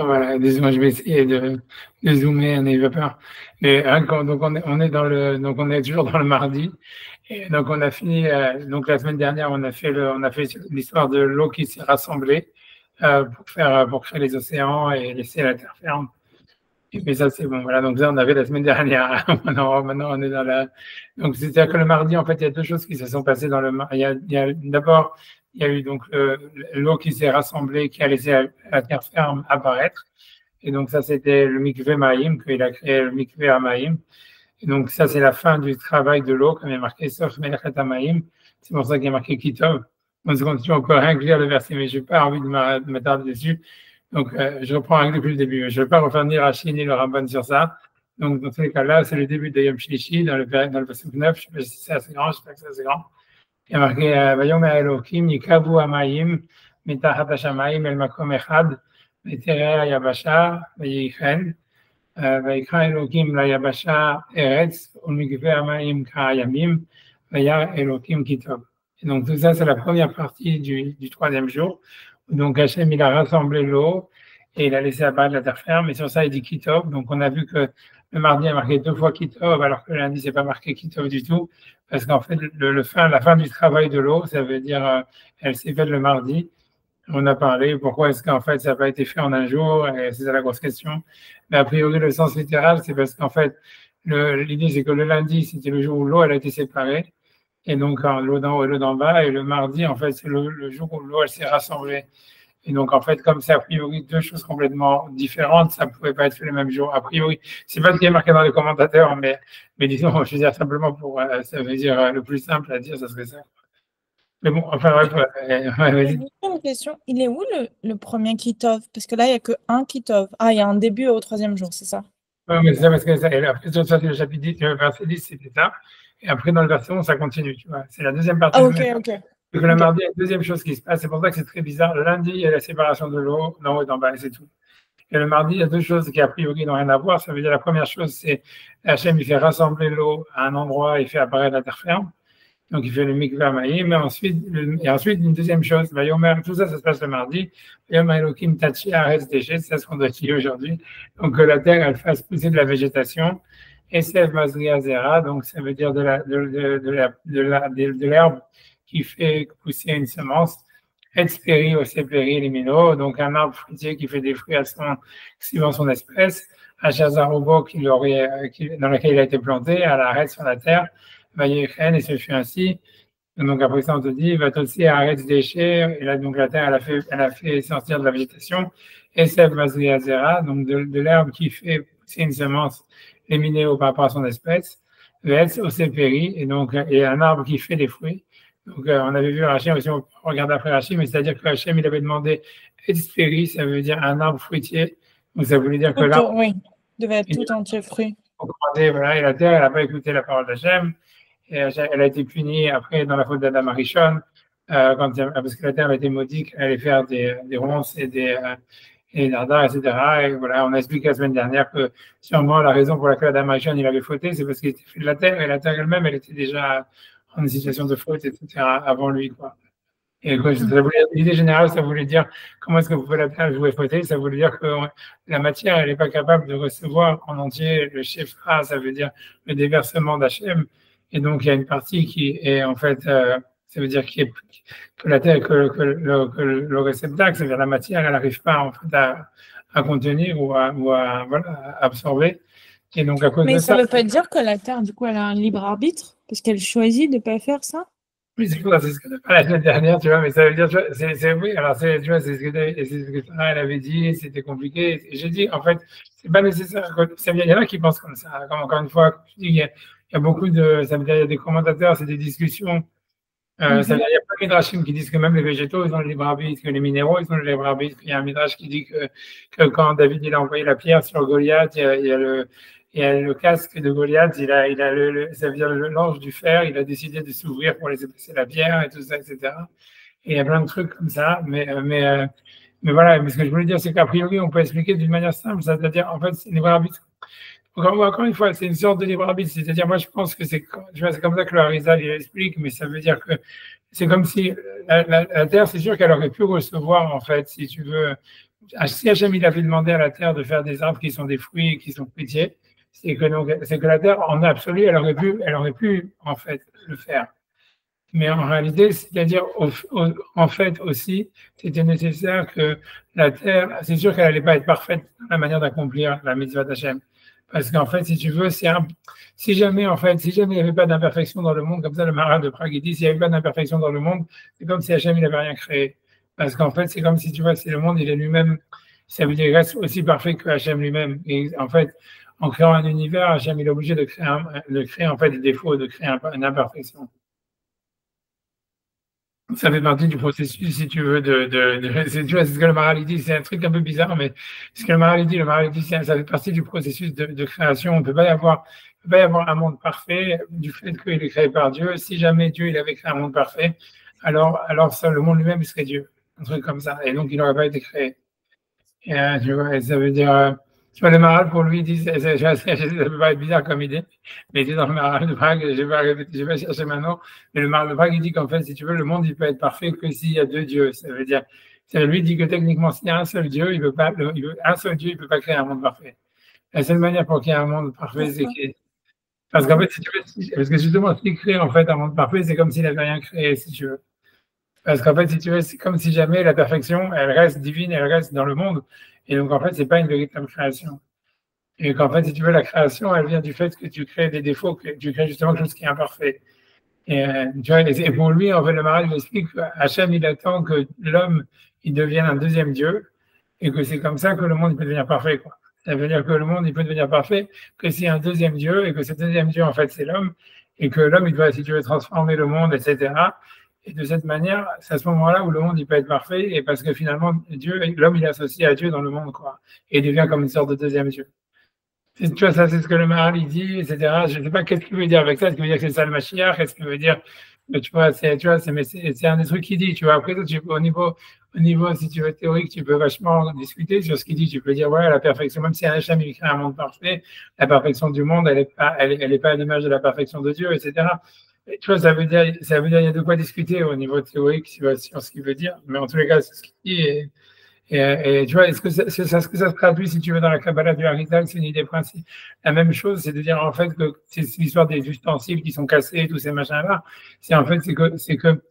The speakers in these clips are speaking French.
Voilà, disons, je vais essayer de zoomer, n'ayez pas peur. Mais, hein, donc donc on est toujours dans le mardi. Et donc on a fini, donc la semaine dernière, on a fait l'histoire de l'eau qui s'est rassemblée pour créer les océans et laisser la terre ferme. Et puis ça, c'est bon. Voilà, donc ça, on avait la semaine dernière. Maintenant, on est dans la. Donc, c'est-à-dire que le mardi, en fait, il y a deux choses qui se sont passées dans le mardi. D'abord, il y a eu donc l'eau qui s'est rassemblée, qui a laissé la terre ferme apparaître. Et donc, ça, c'était le mikvé Maïm, qu'il a créé le mikvé Amaïm. Et donc, ça, c'est la fin du travail de l'eau, comme il y a marqué, sauf Melachet Amaïm. C'est pour ça qu'il y a marqué Kitov. On se continue encore rien que lire le verset, mais je n'ai pas envie de m'attarder dessus. Donc, je reprends un depuis le début. Je ne vais pas refaire ni Rachid ni le Ramban sur ça. Donc, dans tous les cas, là, c'est le début de Yom Shlishi, dans le verset 9. Je ne sais pas si c'est assez grand, je sais pas que c'est assez grand. Il y a marqué Vayomer Elohim, Yikavu Amayim, Mitachat Hashamayim, El Makom Echad, Veterea Yabasha, Vayichen, Vayikra Elohim La Yabasha Eretz, Ulmikve Amayim Ka'ayamim, Vayar Elohim Kitov. Et donc, tout ça, c'est la première partie du troisième jour. Donc Hachem, il a rassemblé l'eau et il a laissé apparaître la terre ferme. Et sur ça, il dit Kitov. Donc on a vu que le mardi a marqué 2 fois Kitov, alors que le lundi, c'est pas marqué Kitov du tout. Parce qu'en fait, la fin du travail de l'eau, ça veut dire, elle s'est faite le mardi. On a parlé pourquoi est-ce qu'en fait, ça n'a pas été fait en un jour, et c'est ça la grosse question. Mais a priori, le sens littéral, c'est parce qu'en fait, l'idée, c'est que le lundi, c'était le jour où l'eau, elle a été séparée. Et donc, l'eau d'en haut et l'eau d'en bas. Et le mardi, en fait, c'est le jour où l'eau, elle s'est rassemblée. Et donc, en fait, comme c'est a priori deux choses complètement différentes, ça ne pouvait pas être fait le même jour. A priori, c'est pas ce qui est marqué dans les commentateurs, mais disons, je veux dire simplement pour, ça veut dire le plus simple à dire, ça serait ça. Mais bon, enfin, bref, J'ai vas-y. juste une question. Il est où le premier Kitov? Parce que là, il n'y a que un Kitov. Ah, il y a un début au troisième jour, c'est ça? Ouais, mais c'est ça, parce que ça, et après, ça, c'est le chapitre 10, le verset 10, c'était ça. Et après, dans le verset 11, ça continue, tu vois. C'est la deuxième partie Ah, du ok, même. ok. Donc, le Ok. mardi, il y a une deuxième chose qui se passe. C'est pour ça que c'est très bizarre. Le lundi, il y a la séparation de l'eau d'en haut et d'en bas, et c'est tout. Et le mardi, il y a deux choses qui, a priori, n'ont rien à voir. Ça veut dire la première chose, c'est Hachem, il fait rassembler l'eau à un endroit, il fait apparaître la terre ferme. Donc, il fait le mikvah maïm. Et ensuite, une deuxième chose, tout ça, ça se passe le mardi. Elohim tachi aretz déchet, c'est ça ce qu'on doit dire aujourd'hui. Donc, que la terre, elle fasse pousser de la végétation. Esef mazria zera, donc ça veut dire de l'herbe qui fait pousser une semence. Etsperi oseperi limino, donc un arbre fruitier qui fait des fruits suivant son espèce. Achazarubo dans lequel il a été planté, à l'arrêt sur la terre. Vayechen, et ce fut ainsi. Donc après ça, on te dit, va aussi arrête des déchets. Et là, donc la terre, elle a fait sortir de la végétation. Esef mazriazera, donc de l'herbe qui fait pousser une semence, les minéraux par rapport à son espèce. Vets oseperi, et donc et un arbre qui fait des fruits. Donc on avait vu Rachim, aussi on regarde après Rachim, mais c'est-à-dire que Rachim, il avait demandé Etsperi, ça veut dire un arbre fruitier. Donc ça voulait dire que l'arbre, Oui, devait être tout entier fruit. voilà, et la terre, elle n'a pas écouté la parole d'Hachem. Et elle a été punie après dans la faute d'Adam Arishon, parce que la terre a été maudite, elle allait faire des ronces et des dardas, etc. Et voilà, on a expliqué la semaine dernière que sûrement la raison pour laquelle Adam Arishon il avait fauté, c'est parce qu'il était fait de la terre, et la terre elle-même, elle était déjà en situation de faute, etc. avant lui, quoi. Et l'idée générale, ça voulait dire comment est-ce que vous pouvez la terre jouer fauter, ça voulait dire que la matière, elle n'est pas capable de recevoir en entier le Shefra, ça veut dire le déversement d'Hachem. Et donc, il y a une partie qui est en fait, ça veut dire que la terre, que le réceptacle, c'est-à-dire la matière, elle n'arrive pas en fait à contenir ou à voilà, à absorber. Et donc, à cause Mais de ça ça, ne veut pas dire que la Terre, du coup, elle a un libre arbitre, parce qu'elle choisit de ne pas faire ça? oui, c'est quoi, c'est ce que tu as parlé la semaine dernière, tu vois, mais ça veut dire, tu vois, oui, alors tu vois, c'est ce que Sarah, elle avait dit, c'était compliqué. Et j'ai dit, en fait, c'est pas nécessaire. Il y en a qui pensent comme ça. Comme encore une fois, je dis, il y a beaucoup de, ça veut dire, il y a des commentateurs, c'est des discussions. Ça veut dire, il y a plein de midrashim qui disent que même les végétaux, ils ont le libre arbitre, que les minéraux, ils ont le libre arbitre. Il y a un midrash qui dit que quand David, il a envoyé la pierre sur Goliath, il y a le casque de Goliath, ça veut dire l'ange du fer, il a décidé de s'ouvrir pour laisser passer la pierre et tout ça, etc. Et il y a plein de trucs comme ça, mais voilà, mais ce que je voulais dire, c'est qu'a priori, on peut expliquer d'une manière simple, c'est-à-dire, en fait, c'est libre arbitre. Encore une fois, c'est une sorte de libre arbitre, c'est-à-dire, moi, je pense que c'est comme ça que le Harizal, il explique, mais ça veut dire que c'est comme si la Terre, c'est sûr qu'elle aurait pu recevoir, en fait, si tu veux, si Hachem il avait demandé à la terre de faire des arbres qui sont des fruits et qui sont fruitiers, c'est que la terre, en absolu, elle aurait pu en fait le faire. Mais en réalité, c'est-à-dire en fait aussi, c'était nécessaire que la terre, c'est sûr qu'elle n'allait pas être parfaite dans la manière d'accomplir la mitzvah d'Hachem. Parce qu'en fait, si tu veux, si jamais il n'y avait pas d'imperfection dans le monde, comme ça le Maharal de Prague il dit, s'il n'y avait pas d'imperfection dans le monde, c'est comme si Hachem il n'avait rien créé. Parce qu'en fait, c'est comme si tu vois, si le monde il est lui-même, ça veut dire qu'il reste aussi parfait que Hachem lui-même. Et en fait, en créant un univers, Hachem il est obligé de créer en fait des défauts, de créer une imperfection. Ça fait partie du processus, si tu veux, tu vois, c'est ce que le Maharal dit, c'est un truc un peu bizarre, mais ce que le Maharal dit, ça fait partie du processus de création. On ne peut pas y avoir un monde parfait du fait qu'il est créé par Dieu. Si jamais Dieu il avait créé un monde parfait, alors ça, le monde lui-même serait Dieu, un truc comme ça, et donc il n'aurait pas été créé. Et, tu vois, et ça veut dire, tu vois, le Maharal pour lui dit, ça peut pas être bizarre comme idée, mais c'est dans le Maharal de Prague, je vais pas chercher maintenant, mais le Maharal de Prague il dit qu'en fait, si tu veux, le monde il peut être parfait que s'il y a deux dieux. Ça veut dire, ça lui dit que techniquement, s'il y a un seul Dieu, un seul Dieu, il peut pas créer un monde parfait. La seule manière pour qu'il y ait un monde parfait, c'est que, parce qu'en fait, si tu veux, parce que justement, s'il crée en fait un monde parfait, c'est comme s'il n'avait rien créé, si tu veux. Parce qu'en fait, si tu veux, c'est comme si jamais la perfection, elle reste divine, elle reste dans le monde. Et donc, en fait, c'est pas une véritable création. Et qu'en fait, si tu veux, la création, elle vient du fait que tu crées des défauts, que tu crées justement quelque chose qui est imparfait. Et, tu vois, et pour lui, en fait, le Maharal explique qu'Hachem, il attend que l'homme, il devienne un deuxième Dieu, et que c'est comme ça que le monde peut devenir parfait, quoi. Ça veut dire que le monde, il peut devenir parfait que s'il y a un deuxième Dieu, et que ce deuxième Dieu, en fait, c'est l'homme, et que l'homme, il doit, si tu veux, transformer le monde, etc. Et de cette manière, c'est à ce moment-là où le monde, il peut être parfait, et parce que finalement, l'homme, il est associé à Dieu dans le monde, quoi. Et il devient comme une sorte de deuxième Dieu. Tu vois, ça, c'est ce que le Maharal il dit, etc. Je ne sais pas qu'est-ce qu'il veut dire avec ça. Est-ce qu'il veut dire que c'est ça le Mashiach? Qu'est-ce qu'il veut dire? Mais tu vois, c'est un des trucs qu'il dit. Tu vois, après, au niveau, si tu veux, théorique, tu peux vachement discuter sur ce qu'il dit. Tu peux dire, ouais, la perfection, même si un Hachem, il crée un monde parfait, la perfection du monde, elle est pas à l'image de la perfection de Dieu, etc. Et tu vois, il y a de quoi discuter au niveau théorique sur ce qu'il veut dire. Mais en tous les cas, c'est ce qu'il dit. Et tu vois, est-ce que ça se traduit, si tu veux, dans la Kabbalah du Harizal, c'est une idée principale. La même chose, c'est de dire en fait que c'est l'histoire des ustensiles qui sont cassés, tous ces machins-là. C'est que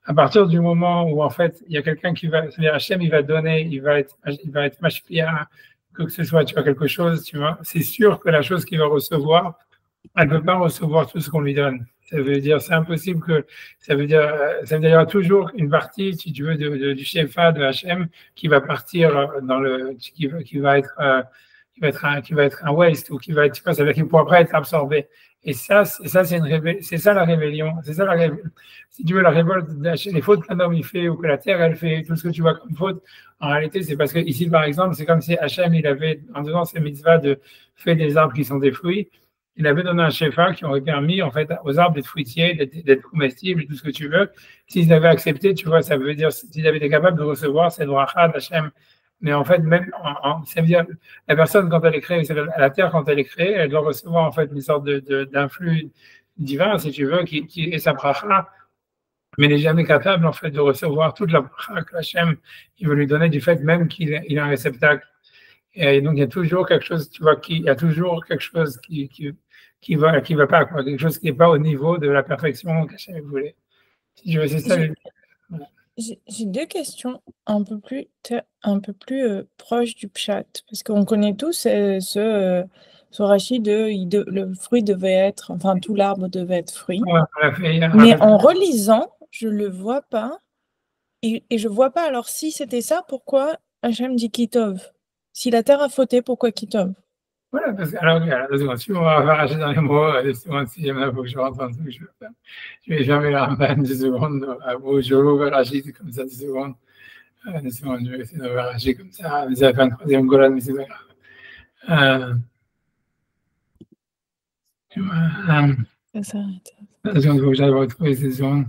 à partir du moment où en fait il y a quelqu'un qui va, c'est-à-dire Hachem, il va donner, il va être mashpia, que ce soit tu vois quelque chose, tu vois, c'est sûr que la chose qu'il va recevoir, elle ne peut pas recevoir tout ce qu'on lui donne. Ça veut dire, c'est impossible que, ça veut dire, il y aura toujours une partie, si tu veux, du Shefa, de Hachem, qui va partir dans qui va être un waste, ou qui va être, tu vois, ça veut dire qu'il ne pourra pas être absorbé. Et ça, c'est ça la rébellion. C'est ça si tu veux, la révolte d'Hachem, les fautes qu'un homme il fait, ou que la terre elle fait, tout ce que tu vois comme faute, en réalité, c'est parce que ici, par exemple, c'est comme si Hachem, il avait, en donnant ses mitzvahs de faire des arbres qui sont des fruits, il avait donné un shefa qui aurait permis en fait aux arbres d'être fruitiers, d'être comestibles, tout ce que tu veux. S'ils avaient accepté, tu vois, ça veut dire s'ils avaient été capables de recevoir cette bracha d'Hachem. Mais en fait, même, ça veut dire la personne quand elle est créée, la terre quand elle est créée, elle doit recevoir en fait une sorte d'influx divin, si tu veux, qui est sa bracha, mais n'est jamais capable en fait de recevoir toute la bracha que Hachem il veut lui donner du fait même qu'il est un réceptacle. Et donc, il y a toujours quelque chose, tu vois, il y a toujours quelque chose qui va pas, quoi, quelque chose qui n'est pas au niveau de la perfection qu'Hachem voulait. Si je veux, c'est ça. J'ai deux questions un peu plus proches du pshat, parce qu'on connaît tous ce rachis le fruit devait être, enfin tout l'arbre devait être fruit. Ouais, mais en relisant, je le vois pas, et je vois pas. Alors si c'était ça, pourquoi Hachem dit Kitov? Si la terre a fauté, pourquoi Kitov? Voilà, parce que, alors, regarde, 2 secondes, si on va arracher dans les mots, 2 secondes, si il faut que je rentre dans ce que je veux faire. Je vais fermer la ramène 2 secondes, je vais arracher comme ça 2 secondes. 2 secondes, je vais essayer de arracher comme ça, mais ça va faire une troisième colonne, mais c'est pas grave. Ça s'arrête. 2 secondes, il faut que j'aille retrouver ces secondes.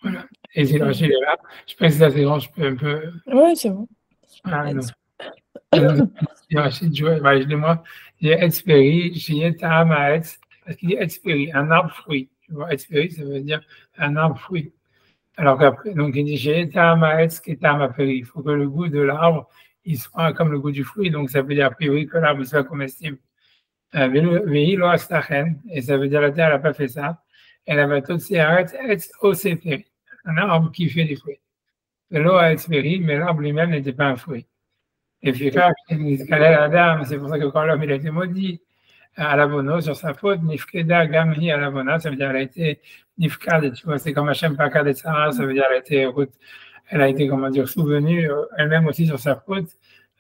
Voilà. Et si l'arraché est là, je pense que c'est assez grand, je peux un peu. Oui, c'est bon. Ah, non. Moi, j'ai Etzperi, j'ai Taham Haaretz, parce qu'il dit Etzperi, un arbre fruit. Tu vois, Etzperi, ça veut dire un arbre fruit. Alors qu'après, donc il dit, j'ai Etam Haetz Ketam Aperi. Il faut que le goût de l'arbre, il soit comme le goût du fruit. Donc ça veut dire a priori que l'arbre soit comestible. Vehi lo astachen, et ça veut dire la terre n'a pas fait ça. Elle avait tout ces arêtes, un arbre qui fait des fruits. L'eau a expéri, mais l'arbre lui-même n'était pas un fruit. Et puis, Adam, c'est pour ça que quand l'homme il a été maudit à l'avono sur sa faute, Nifkeda Gamhi à l'avona, ça veut dire elle a été Nifkad, tu vois, c'est comme Hachem Pakad et Sarah, ça veut dire elle a été, comment dire, souvenue elle-même aussi sur sa faute.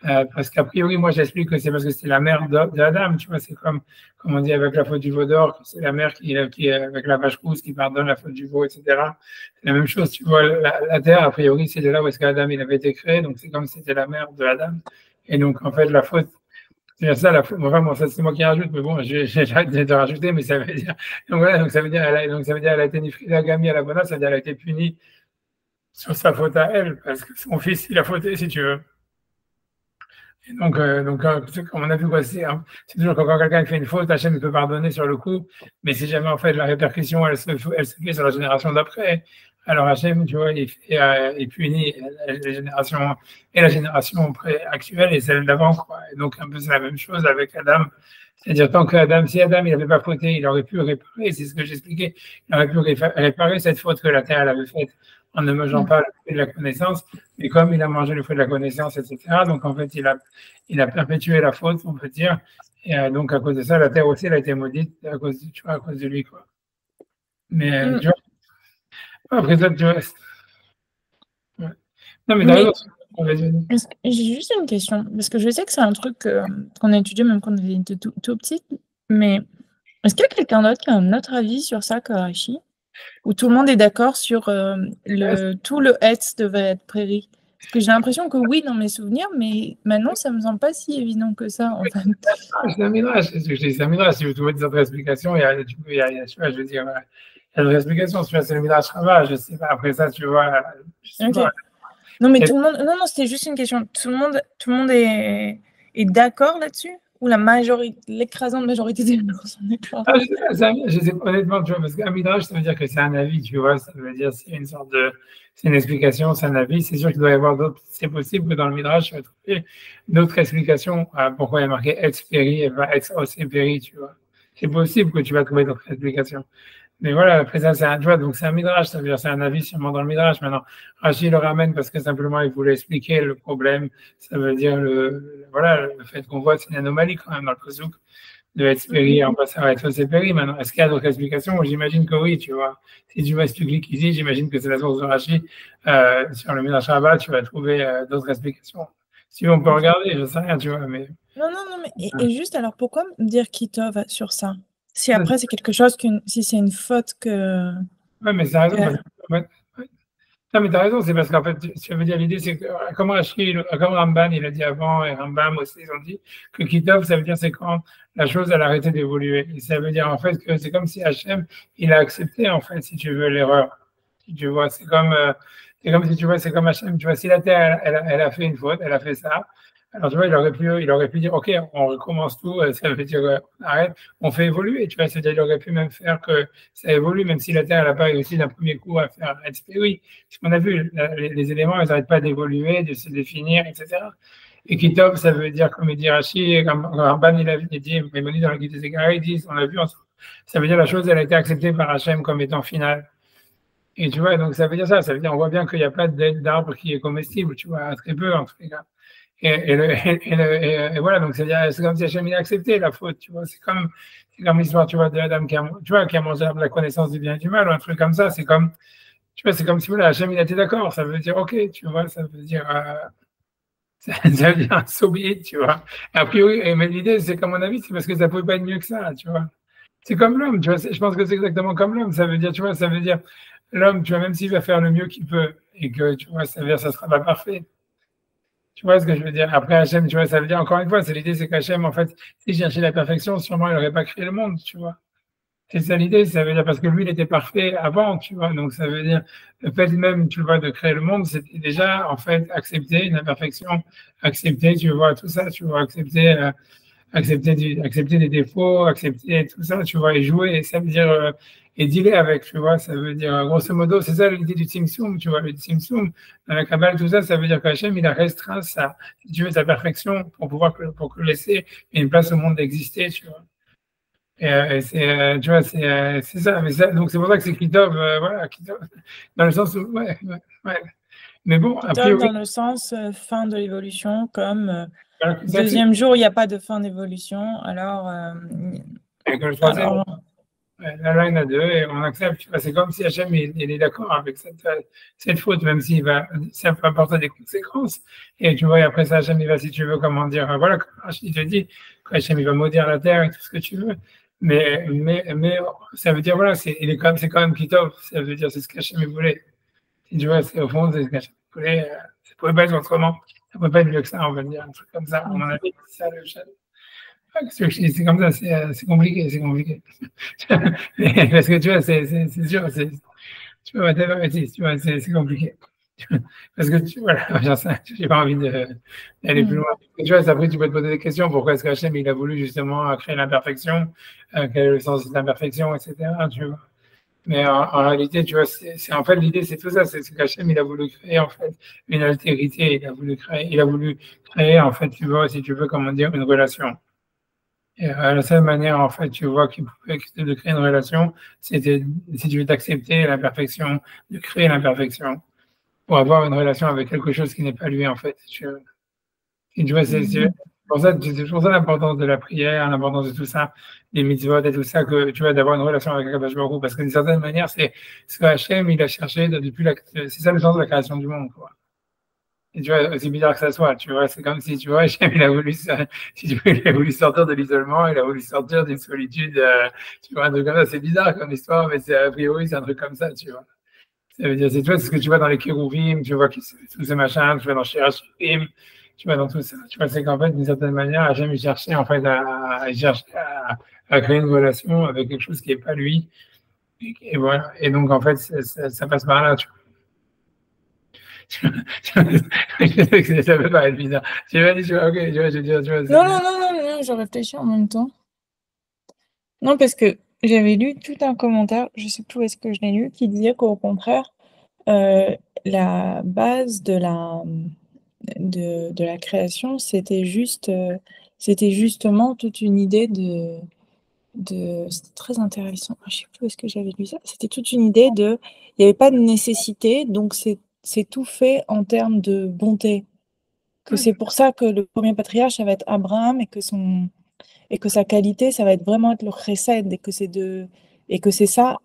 Parce qu'a priori, moi j'explique que c'est parce que c'est la mère d'Adam, tu vois, c'est comme on dit avec la faute du veau d'or, c'est la mère qui est avec la vache rousse qui pardonne la faute du veau, etc. C'est la même chose, tu vois, la terre, a priori, c'est de là où est-ce qu'Adam il avait été créé, donc c'est comme si c'était la mère de Adam. Et donc en fait, la faute, c'est ça, la faute, enfin, bon, ça c'est moi qui rajoute, mais bon, j'arrête de rajouter, mais ça veut dire, donc voilà, donc ça veut dire, elle a été nifrida gami à la bonne, ça veut dire elle a été punie sur sa faute à elle, parce que son fils, il a fauté, si tu veux. Et donc, comme on a vu, quoi, c'est toujours quand quelqu'un fait une faute, Hachem peut pardonner sur le coup, mais si jamais en fait la répercussion elle se fait sur la génération d'après, alors Hachem, tu vois, il punit les générations et la génération actuelle et celle d'avant, quoi. Et donc un peu c'est la même chose avec Adam. C'est-à-dire tant que si Adam il n'avait pas fauté, il aurait pu réparer, c'est ce que j'expliquais, il aurait pu réparer cette faute que la terre elle avait faite en ne mangeant pas le fruit de la connaissance, mais comme il a mangé le fruit de la connaissance, etc., donc en fait, il a perpétué la faute, on peut dire, et donc à cause de ça, la terre aussi, elle a été maudite à cause de lui, quoi. Mais, tu vois, après ça, tu vois, ouais. Non, mais t'as raison. J'ai juste une question, parce que je sais que c'est un truc qu'on a étudié même quand on était tout petit, mais est-ce qu'il y a quelqu'un d'autre qui a un autre avis sur ça que Rashi? Où tout le monde est d'accord sur tout le Hetz devait être prairie. Parce que j'ai l'impression que oui, dans mes souvenirs, mais maintenant, ça me semble pas si évident que ça, en fait. C'est un midrash, c'est ce que je dis, c'est un midrash. Si vous trouvez des autres explications, il y a, tu vois, je veux dire, il y a d'autres explications. Tu vois, c'est le midrash Rava, je sais pas. Après ça, tu vois, je sais pas. Non, mais tout le monde, non, c'était juste une question. Tout le monde est d'accord là-dessus? Ou la majorité, l'écrasante majorité des gens sont d'accord? Je sais pas, honnêtement, tu vois, parce qu'un midrash, ça veut dire que c'est un avis, tu vois, ça veut dire c'est une sorte de, c'est une explication, c'est un avis. C'est sûr qu'il doit y avoir d'autres, c'est possible que dans le midrash, tu vas trouver d'autres explications à pourquoi il y a marqué ex péri et pas ex os péri, tu vois. C'est possible que tu vas trouver d'autres explications. Mais voilà, après ça, c'est un, tu vois, donc c'est un midrash, ça veut dire c'est un avis sûrement dans le midrash. Maintenant, Rachid le ramène parce que simplement il voulait expliquer le problème. Ça veut dire voilà, le fait qu'on voit c'est une anomalie quand même dans le Pasuk de Etzperi en passant à Etzperi. Maintenant, est-ce qu'il y a d'autres explications? J'imagine que oui, tu vois. Si tu cliques ici, j'imagine que c'est la source de Rachid. Sur le midrash Rabbah, tu vas trouver d'autres explications. Si on peut regarder, je sais rien, tu vois, mais. Non, mais et juste alors pourquoi me dire Kitov sur ça? Si après c'est quelque chose si c'est une faute que. Ouais, mais ça raison. Non, mais tu as raison, c'est parce qu'en fait, tu veux dire, l'idée, c'est que, comme Ramban, il a dit avant, et Rambam aussi, ils ont dit que Kitov, ça veut dire, c'est quand la chose, elle a arrêté d'évoluer. Et ça veut dire, en fait, que c'est comme si Hachem, il a accepté, en fait, si tu veux, l'erreur. Si tu vois, c'est comme si tu vois, c'est comme Hachem, tu vois, si la terre, elle a fait une faute, elle a fait ça, alors, tu vois, il aurait pu dire, OK, on recommence tout, ça veut dire, on arrête, on fait évoluer, tu vois, c'est-à-dire, il aurait pu même faire que ça évolue, même si la Terre, elle n'a pas réussi d'un premier coup à faire oui, ce qu'on a vu, les éléments, ils n'arrêtent pas d'évoluer, de se définir, etc. Et Kitov, ça veut dire, comme il dit Rachid, comme Ramban, il a dit, Maimonides dans la Guide des Égarés, ils disent, on l'a vu ensemble, ça veut dire la chose, elle a été acceptée par Hachem comme étant finale. Et tu vois, donc ça veut dire ça, ça veut dire, on voit bien qu'il n'y a pas d'arbre qui est comestible, tu vois, très peu, en tout cas. Et voilà, donc c'est comme si Hachem a accepté la faute, tu vois. C'est comme l'histoire, tu vois, de Adam qui a mangé la connaissance du bien et du mal, ou un truc comme ça. C'est comme, tu vois, c'est comme si voilà, Hachem il était d'accord. Ça veut dire, OK, tu vois, ça veut dire, ça veut dire soubir, tu vois. A priori, mais l'idée, c'est qu'à mon avis, c'est parce que ça ne pouvait pas être mieux que ça, tu vois. C'est comme l'homme, tu vois. Je pense que c'est exactement comme l'homme. Ça veut dire, tu vois, ça veut dire, l'homme, tu vois, même s'il va faire le mieux qu'il peut, et que, tu vois, ça veut dire, ça ne sera pas parfait. Tu vois ce que je veux dire? Après, Hachem, tu vois, ça veut dire, encore une fois, c'est l'idée, c'est qu'Hachem, en fait, s'il cherchait la perfection, sûrement, il n'aurait pas créé le monde, tu vois. C'est ça l'idée, ça veut dire, parce que lui, il était parfait avant, tu vois. Donc, ça veut dire, le fait même, tu vois, de créer le monde, c'était déjà, en fait, accepter une imperfection, accepter, tu vois, tout ça, tu vois, accepter accepter des défauts, accepter tout ça, tu vois, et jouer, et ça veut dire, et dealer avec, tu vois, ça veut dire, grosso modo, c'est ça l'idée du Tzimtzum, tu vois, le Tzimtzum, dans la Kabbale, tout ça, ça veut dire qu'Hachem, il a restreint sa, si tu veux, sa perfection pour pouvoir, pour que laisser une place au monde d'exister, tu vois. Et c'est, tu vois, c'est ça, mais ça, donc c'est pour ça que c'est Kitov, voilà, Kitov, dans le sens où, ouais. Mais bon, a Kitov priori, dans le sens fin de l'évolution, comme voilà, que ça, deuxième jour, il n'y a pas de fin d'évolution, alors, et que le troisième, alors là, il y en a deux et on accepte. Tu vois, c'est comme si Hachem il est d'accord avec cette faute, même s'il va, ça peut apporter des conséquences. Et tu vois, et après ça, Hachem, il va, si tu veux, comment dire, voilà, comme il te dit, Hachem, il va maudire la terre et tout ce que tu veux. Mais ça veut dire, voilà, c'est quand même Kitov. Ça veut dire, c'est ce qu'Hachem voulait. Si tu vois, c'est au fond, c'est ce qu'Hachem voulait. Ça pouvait pas être autrement. Ça pouvait pas être mieux que ça, on va dire, un truc comme ça. À mon avis, c'est ça le chat. C'est comme ça, c'est compliqué, c'est compliqué. Parce que tu vois, c'est sûr, tu vois, tu vois, c'est compliqué. Parce que tu, voilà, j'en sais, j'ai pas envie d'aller plus loin. Tu vois, après, tu peux te poser des questions. Pourquoi est-ce qu'Hachem, il a voulu justement créer l'imperfection? Quel est le sens de l'imperfection, etc. Tu vois. Mais en réalité, tu vois, en fait, l'idée, c'est tout ça. C'est qu'Hachem, il a voulu créer, en fait, une altérité. Il a voulu créer, en fait, tu vois, si tu veux, comment dire, une relation. Et la seule manière, en fait, tu vois, qu'il pouvait de créer une relation, c'était, si tu veux, d'accepter l'imperfection, de créer l'imperfection, pour avoir une relation avec quelque chose qui n'est pas lui, en fait. Et tu vois, c'est pour ça l'importance de la prière, l'importance de tout ça, des mitzvot et tout ça, que tu vois, d'avoir une relation avec Akadosh Baruch Hu, parce que d'une certaine manière, c'est ce que Hachem, il a cherché depuis c'est ça le sens de la création du monde, quoi. Et tu vois, aussi bizarre que ça soit, tu vois, c'est comme si, tu vois, Hachem, il a voulu, si tu veux, il a voulu sortir de l'isolement, il a voulu sortir d'une solitude, tu vois, un truc comme ça, c'est bizarre comme histoire, mais c'est, a priori, c'est un truc comme ça, tu vois. Ça veut dire, c'est, tu vois, c'est ce que tu vois dans les Kérouvim, tu vois, tous ces machins, tu vois, dans Shirachim, tu vois, dans tout ça, tu vois, c'est qu'en fait, d'une certaine manière, Hachem, il cherchait, en fait, il cherchait à créer une relation avec quelque chose qui n'est pas lui, et voilà. Et donc, en fait, ça passe par là, tu vois. Je sais que ça peut paraître bizarre. Tu vas dire, tu vois, ok, tu vois, je veux dire, tu vois, non, je réfléchis en même temps. Non, parce que j'avais lu tout un commentaire, je sais plus où est-ce que je l'ai lu, qui disait qu'au contraire, la base de la création, c'était justement toute une idée c'était très intéressant. Ah, je sais plus où est-ce que j'avais lu ça. C'était toute une idée il n'y avait pas de nécessité, donc c'est tout fait en termes de bonté. Que c'est pour ça que le premier patriarche, ça va être Abraham et que sa qualité, ça va être vraiment être le chesed et que c'est ça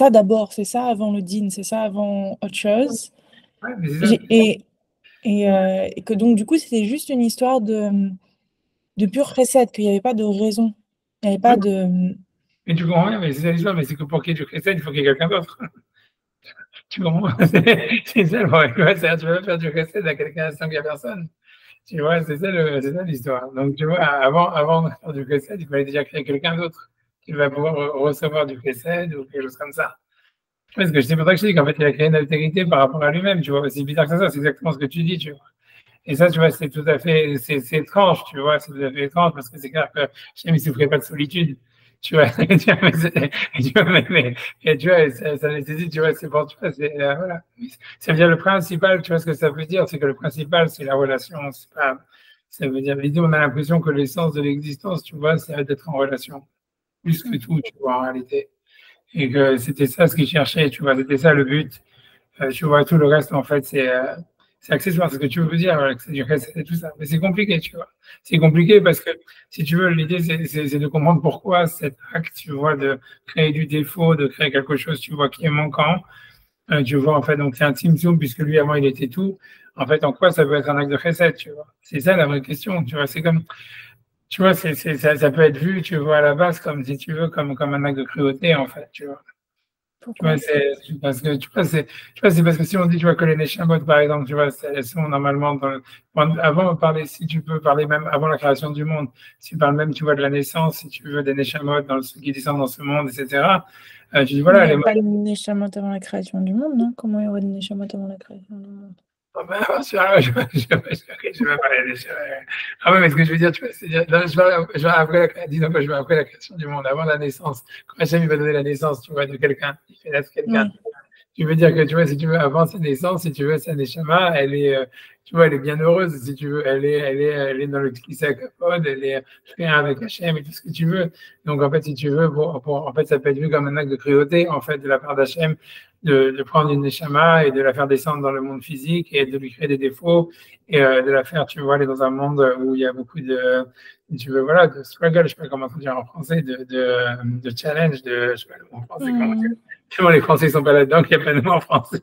d'abord, c'est ça avant le din, c'est ça avant autre chose. ouais, mais c'est ça. J'ai- Et, et que donc, du coup, c'était juste une histoire de pure chesed, qu'il n'y avait pas de raison. Il n'y avait Ouais, pas de. mais tu comprends rien, mais c'est ça l'histoire, mais c'est que pour qu'il y ait du chesed, il faut qu'il y ait quelqu'un d'autre. Tu comprends? C'est ça le problème. Ouais, c'est-à-dire, tu peux pas faire du chesed à quelqu'un sans qu'il y a personne. Tu vois, c'est ça l'histoire. Donc, tu vois, avant de faire du chesed, il fallait déjà créer quelqu'un d'autre qui va pouvoir recevoir du chesed ou quelque chose comme ça. Parce que c'est pour ça que je dis qu'en fait, il a créé une altérité par rapport à lui-même, tu vois. C'est bizarre que ça, c'est exactement ce que tu dis, tu vois. Et ça, tu vois, c'est tout à fait, c'est étrange, tu vois, c'est tout à fait étrange parce que c'est clair que Hachem, il souffrait pas de solitude, tu vois. Et tu vois, ça nécessite, tu vois, c'est pour, tu vois, voilà. Ça veut dire le principal, tu vois ce que ça veut dire, c'est que le principal, c'est la relation, c'est pas, ça veut dire, l'idée, on a l'impression que l'essence de l'existence, tu vois, c'est d'être en relation, plus que tout, tu vois, en réalité. Et que c'était ça ce qu'il cherchait, tu vois, c'était ça le but. Tu vois, tout le reste, en fait, c'est accessoire, c'est ce que tu veux dire, c'est du reste, c'est tout ça. Mais c'est compliqué, tu vois. C'est compliqué parce que, si tu veux, l'idée, c'est de comprendre pourquoi cet acte, tu vois, de créer du défaut, de créer quelque chose, tu vois, qui est manquant. Tu vois, en fait, donc c'est un Tzimtzum, puisque lui, avant, il était tout. En fait, en quoi ça peut être un acte de chesed, tu vois. C'est ça la vraie question, tu vois. C'est comme, tu vois, ça peut être vu, tu vois, à la base, comme si tu veux, comme un acte de cruauté, en fait, tu vois. Tu Pourquoi? vois, c'est parce que tu vois, c'est parce que si on dit, tu vois, que les Neshamot, par exemple, tu vois, elles sont normalement avant de parler, si tu peux parler même avant la création du monde, si tu parles même, tu vois, de la naissance, si tu veux, des Neshamot dans ceux qui descendent dans ce monde, etc. Tu dis, Mais il voilà, n'y les avait pas de Neshamot avant la création du monde, non? Comment il y aurait de Neshamot avant la création du monde? Ah ben, je vais parler des ah ouais, mais ce que je veux dire, tu vois, c'est dire, là, je vais après, disons que je vais après la création du monde, avant la naissance. Quand Hachem il va donner la naissance, tu vois, de quelqu'un, il fait naître quelqu'un. Oui. Tu veux dire que, tu vois, si tu veux, avant sa naissance, si tu veux, sa neshama, elle est, tu vois, elle est bien heureuse, si tu veux, elle est dans le Kissa Kapod, elle est frère avec Hachem et tout ce que tu veux. Donc, en fait, si tu veux, en fait, ça peut être vu comme un acte de cruauté, en fait, de la part d'Hachem, de prendre une neshama et de la faire descendre dans le monde physique et de lui créer des défauts et de la faire, tu vois, aller dans un monde où il y a beaucoup de, tu veux, voilà, de struggle, je sais pas comment dire en français, de challenge, de, je sais pas le mot en français, comment dire. Hmm. Tellement les Français ne sont pas là-dedans qu'il n'y a pas de mot en français.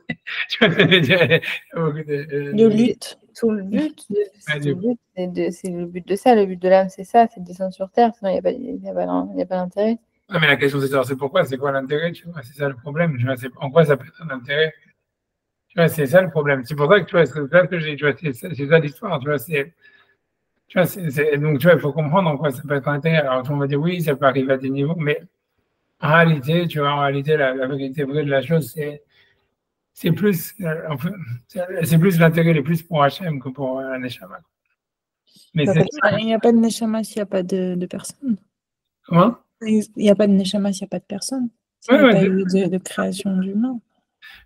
Tu vois ce que je veux dire? Il y a beaucoup De lutte. Tout le but, Ouais, c'est le but de ça, le but de l'âme, c'est ça, c'est de descendre sur Terre, sinon il n'y a pas d'intérêt. ouais, mais la question c'est de savoir c'est pourquoi, c'est quoi l'intérêt, tu vois, c'est ça le problème. Tu vois, c'est en quoi ça peut être un intérêt. Tu vois, c'est ça le problème. C'est pour ça que tu vois, c'est ça que j'ai, tu vois, c'est ça l'histoire, tu vois, c'est, tu vois, donc tu vois, il faut comprendre en quoi ça peut être un intérêt. Alors on va dire oui, ça peut arriver à des niveaux, mais en réalité, tu vois, en réalité, la vérité vraie de la chose, c'est plus, enfin, c'est plus l'intérêt est plus pour Hachem que pour un Neshama. Mais c'est Il n'y a pas de neshama s'il n'y a pas de personne. comment? Il n'y a pas de neshama s'il n'y a pas de personne. S'il n'y a pas eu de création d'humain.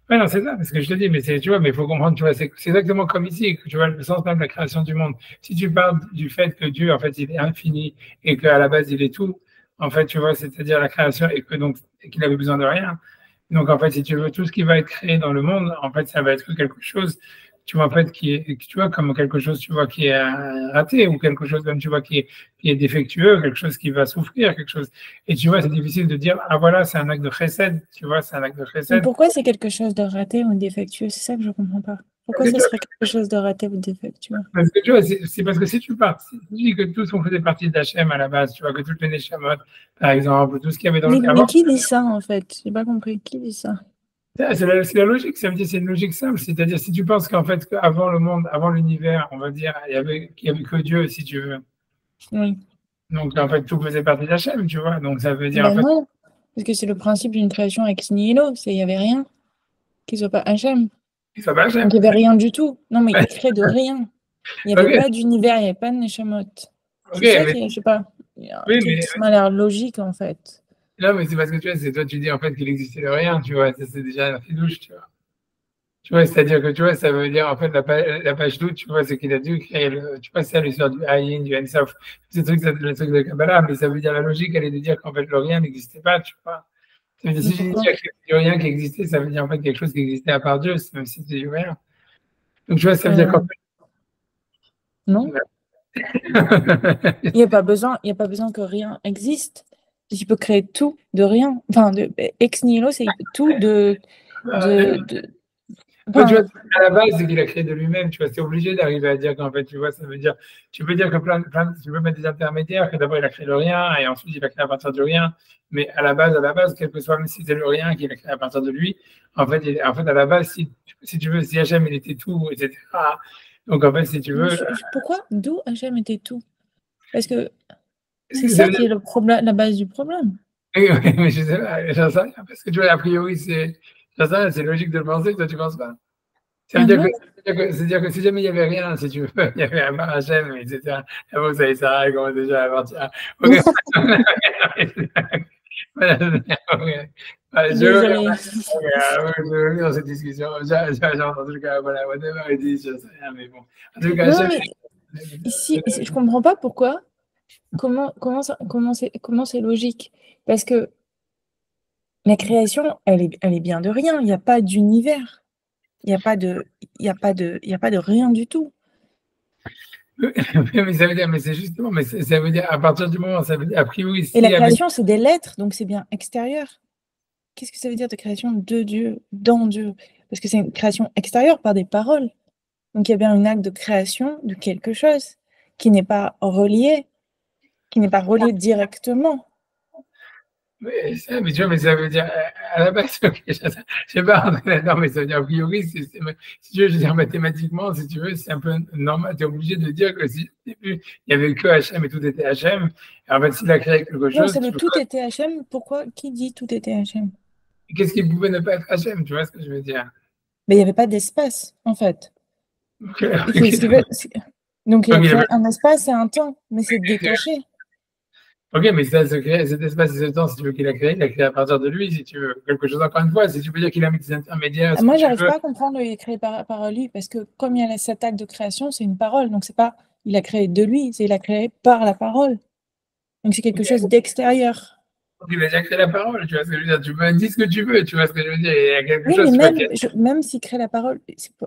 Ouais, non, c'est ça, parce que je te dis, mais c'est, tu vois, mais il faut comprendre, tu vois, c'est exactement comme ici, que tu vois, le sens même de la création du monde. Si tu parles du fait que Dieu, en fait, il est infini et qu'à la base, il est tout, en fait, tu vois, c'est-à-dire la création et que donc, et qu'il avait besoin de rien. Donc, en fait, si tu veux, tout ce qui va être créé dans le monde, en fait, ça va être quelque chose, tu vois, en fait, qui est, tu vois, comme quelque chose, tu vois, qui est raté ou quelque chose, même, tu vois, qui est défectueux, quelque chose qui va souffrir, quelque chose. Et tu vois, c'est difficile de dire, ah voilà, c'est un acte de chesed, tu vois, c'est un acte de Mais chesed. pourquoi c'est quelque chose de raté ou défectueux? C'est ça que je ne comprends pas. Pourquoi ce serait quelque chose de raté ou défectueux? Parce que tu vois, c'est parce que si tu pars, si tu dis que tous on faisait partie d'Hachem à la base, tu vois, que toutes les Neshamot, par exemple, tout ce qu'il y avait dans le Mais qui dit ça en fait? J'ai pas compris. Qui dit ça? c'est la logique, ça veut dire c'est une logique simple, c'est-à-dire si tu penses qu'en fait, avant le monde, avant l'univers, on va dire, qu'il y avait que Dieu, si tu veux. Oui. Donc en fait, tout faisait partie d'Hachem, tu vois. Donc ça veut dire en Ben fait, non, parce que c'est le principe d'une création ex nihilo. Il n'y avait rien qui soit pas Hachem. qu'il soit pas Hachem. Donc il n'y avait rien du tout. Non, mais il crée de rien. Il n'y avait Ok. pas d'univers, il n'y avait pas de Neshamot. Ok, C'est ça mais, qui, je sais pas, il y a un oui, truc mais qui m'a l'air logique en fait. là, mais c'est parce que tu vois, c'est toi, tu dis en fait qu'il existait de rien, tu vois. Ça, c'est déjà un fidouche, tu vois. Tu vois, c'est-à-dire que tu vois, ça veut dire en fait la page doute, tu vois, c'est qu'il a dû créer le, tu vois, c'est l'histoire du Ayin, du Ensof, c'est le truc de Kabbalah, mais ça veut dire la logique, elle est de dire qu'en fait le rien n'existait pas, tu vois. Ça veut dire, si je dis qu'il y a du rien qui existait, ça veut dire en fait quelque chose qui existait à part Dieu, même si c'était du rien. Donc tu vois, ça veut dire qu'en Non, fait. il n'y a pas besoin que rien existe. Tu peux créer tout de rien. Enfin, ex nihilo, c'est tout de, Toi, tu vois, enfin, à la base, c'est qu'il a créé de lui-même, tu vois, c'est obligé d'arriver à dire qu'en fait, tu vois, ça veut dire, tu peux dire que tu peux mettre des intermédiaires, que d'abord il a créé le rien, et ensuite il a créé à partir du rien, mais à la base, quel que soit, même si c'est le rien qu'il a créé à partir de lui, en fait, à la base, si tu veux, si Hachem, il était tout, etc. Donc, en fait, si tu veux. pourquoi? D'où Hachem était tout? Parce que c'est Ça ça veut qui dire- est le problème, la base du problème. Oui, oui, mais je sais pas, j'en sais rien, parce que tu vois, a priori, j'en sais rien, c'est logique de le penser, toi, tu penses pas? Ça veut Ah dire que, non? c'est-à-dire que si jamais il n'y avait rien, si tu veux, il y avait un Hachem, etc. Et bon, ça y est, ça commence déjà à partir. Ok. Voilà, ok. Voilà, Désolée. je vais dans cette discussion. J'ai entendu le gars, voilà, whatever it is, je sais rien, mais bon. En tout cas, Non, Hachem, mais ici, je comprends pas pourquoi. Comment c'est logique? Parce que la création, elle est bien de rien. Il n'y a pas d'univers. Il n'y a pas de, il y a pas de rien du tout. mais ça veut dire, mais c'est justement, mais ça veut dire, à partir du moment, ça veut dire, a priori, Et la si avec. création, c'est des lettres, donc c'est bien extérieur. Qu'est-ce que ça veut dire de création de Dieu, dans Dieu? Parce que c'est une création extérieure par des paroles. Donc il y a bien un acte de création de quelque chose qui n'est pas relié, directement. Mais tu vois, mais ça veut dire, à la base, ok, je sais pas rentrer là-dedans, mais ça veut dire, a priori, si tu veux, je veux dire, mathématiquement, si tu veux, c'est un peu normal, tu es obligé de dire que si au début, il n'y avait que Hachem et tout était Hachem, et en fait, s'il a créé quelque Non, chose, c'est le tout était Hachem. Pourquoi? Qui dit tout était Hachem? qu'est-ce qui pouvait ne pas être Hachem, tu vois ce que je veux dire? Mais il n'y avait pas d'espace, en fait. Donc, il a créé un espace et un temps, mais c'est détaché. Ok, mais cet espace et ce temps, si tu veux qu'il a créé à partir de lui, si tu veux quelque chose, encore une fois, si tu veux dire qu'il a mis des intermédiaires. Moi, j'arrive pas à comprendre il est créé par lui, parce que comme il y a cet acte de création, c'est une parole, donc c'est pas il a créé de lui, c'est il a créé par la parole. Donc c'est quelque chose d'extérieur. Il a déjà créé la parole, tu vois ce que je veux dire. Tu peux dire ce que tu veux, tu vois ce que je veux dire. Il y a quelque Oui, chose. mais même s'il crée la parole,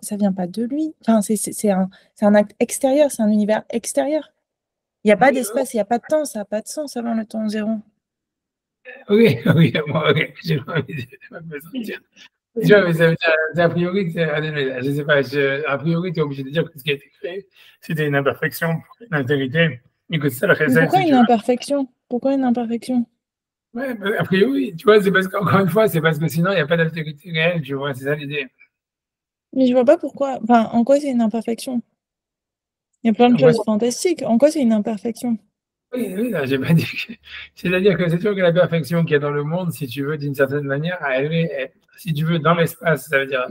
ça vient pas de lui. Enfin, c'est un acte extérieur, c'est un univers extérieur. Il n'y a pas d'espace, il n'y a pas de temps, ça n'a pas de sens avant le temps zéro. Oui, moi, ok, j'ai pas envie de dire. Tu vois, mais ça veut dire, a priori, je sais pas, a priori, tu es obligé de dire que ce qui a été créé, c'était une imperfection, une altérité, et que ça le recette. Pourquoi une imperfection? Pourquoi une imperfection? Ouais, a priori, tu vois, c'est parce qu'encore une fois, c'est parce que sinon, il n'y a pas d'altérité réelle, tu vois, c'est ça l'idée. Mais je vois pas pourquoi. Enfin, en quoi c'est une imperfection? Il y a plein de choses fantastiques. En quoi c'est une imperfection? Oui, non, j'ai pas dit que. C'est-à-dire que c'est sûr que la perfection qu'il y a dans le monde, si tu veux, d'une certaine manière, si tu veux, dans l'espace, ça veut dire,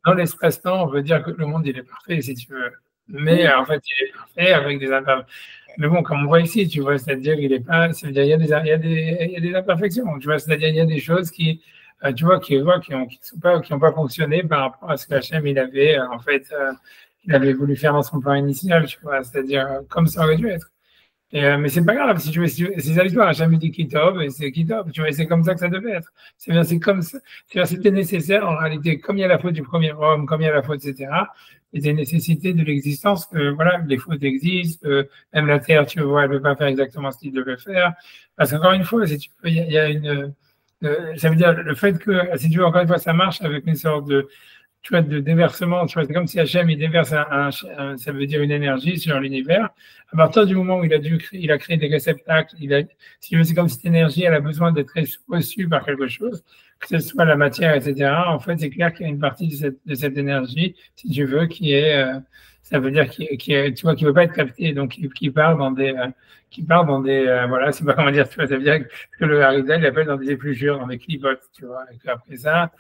dans l'espace-temps, on veut dire que le monde, il est parfait, si tu veux. Mais en fait, il est parfait avec des imperfections. Mais bon, comme on voit ici, tu vois, c'est-à-dire qu'il est pas, c'est-à-dire il y a des imperfections, tu vois, c'est-à-dire il y a des choses qui, tu vois, qui ont pas fonctionné par rapport à ce qu'Hachem, il avait, en fait, il avait voulu faire dans son plan initial, tu vois, c'est-à-dire comme ça aurait dû être. Mais c'est pas grave, si tu veux, c'est ça l'histoire, Hachem dit Kitov, et c'est Kitov, tu vois, c'est comme ça que ça devait être. C'est comme ça, c'était nécessaire, en réalité, comme il y a la faute du premier homme, comme il y a la faute, etc., il y a des nécessités de l'existence, que voilà, les fautes existent, même la Terre, tu vois, elle ne peut pas faire exactement ce qu'il devait faire. Parce qu'encore une fois, si tu veux, il y a une. Ça veut dire le fait que, si tu veux, encore une fois, ça marche avec une sorte de, tu vois, de déversement, tu vois, c'est comme si Hachem, il déverse ça veut dire une énergie sur l'univers. À partir du moment où il a créé des réceptacles, si tu veux, c'est comme si cette énergie, elle a besoin d'être reçue par quelque chose, que ce soit la matière, etc. En fait, c'est clair qu'il y a une partie de cette énergie, si tu veux, qui est, ça veut dire tu vois, qui veut pas être captée, donc qui part dans des, voilà, c'est pas comment dire, tu vois, ça veut dire que le Harizal, il appelle dans des épluchures, dans des clipotes, tu vois, et qu'après ça,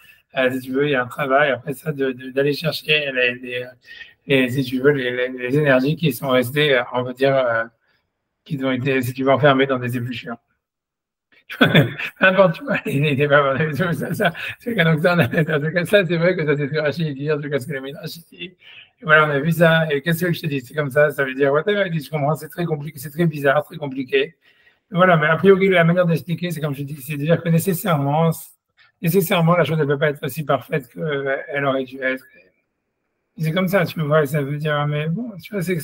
si tu veux, il y a un travail après ça d'aller chercher si tu veux, les énergies qui sont restées, on va dire, qui ont été, si tu veux, enfermées dans des épluchures. N'importe, tu vois, il n'était pas ça, c'est que donc ça, c'est vrai que ça, c'est ce que Rachid dit, en tout cas, ce que le Midrash dit. Et voilà, on a vu ça, et qu'est-ce que je te dis? C'est comme ça veut dire, whatever, il dit, je comprends, c'est très compliqué, c'est très bizarre, très compliqué. Et voilà, mais a priori, la manière d'expliquer, c'est comme je dis, c'est de dire que nécessairement, la chose ne peut pas être aussi parfaite qu'elle aurait dû être. C'est comme ça, tu vois, ça veut dire, mais bon, tu vois, c'est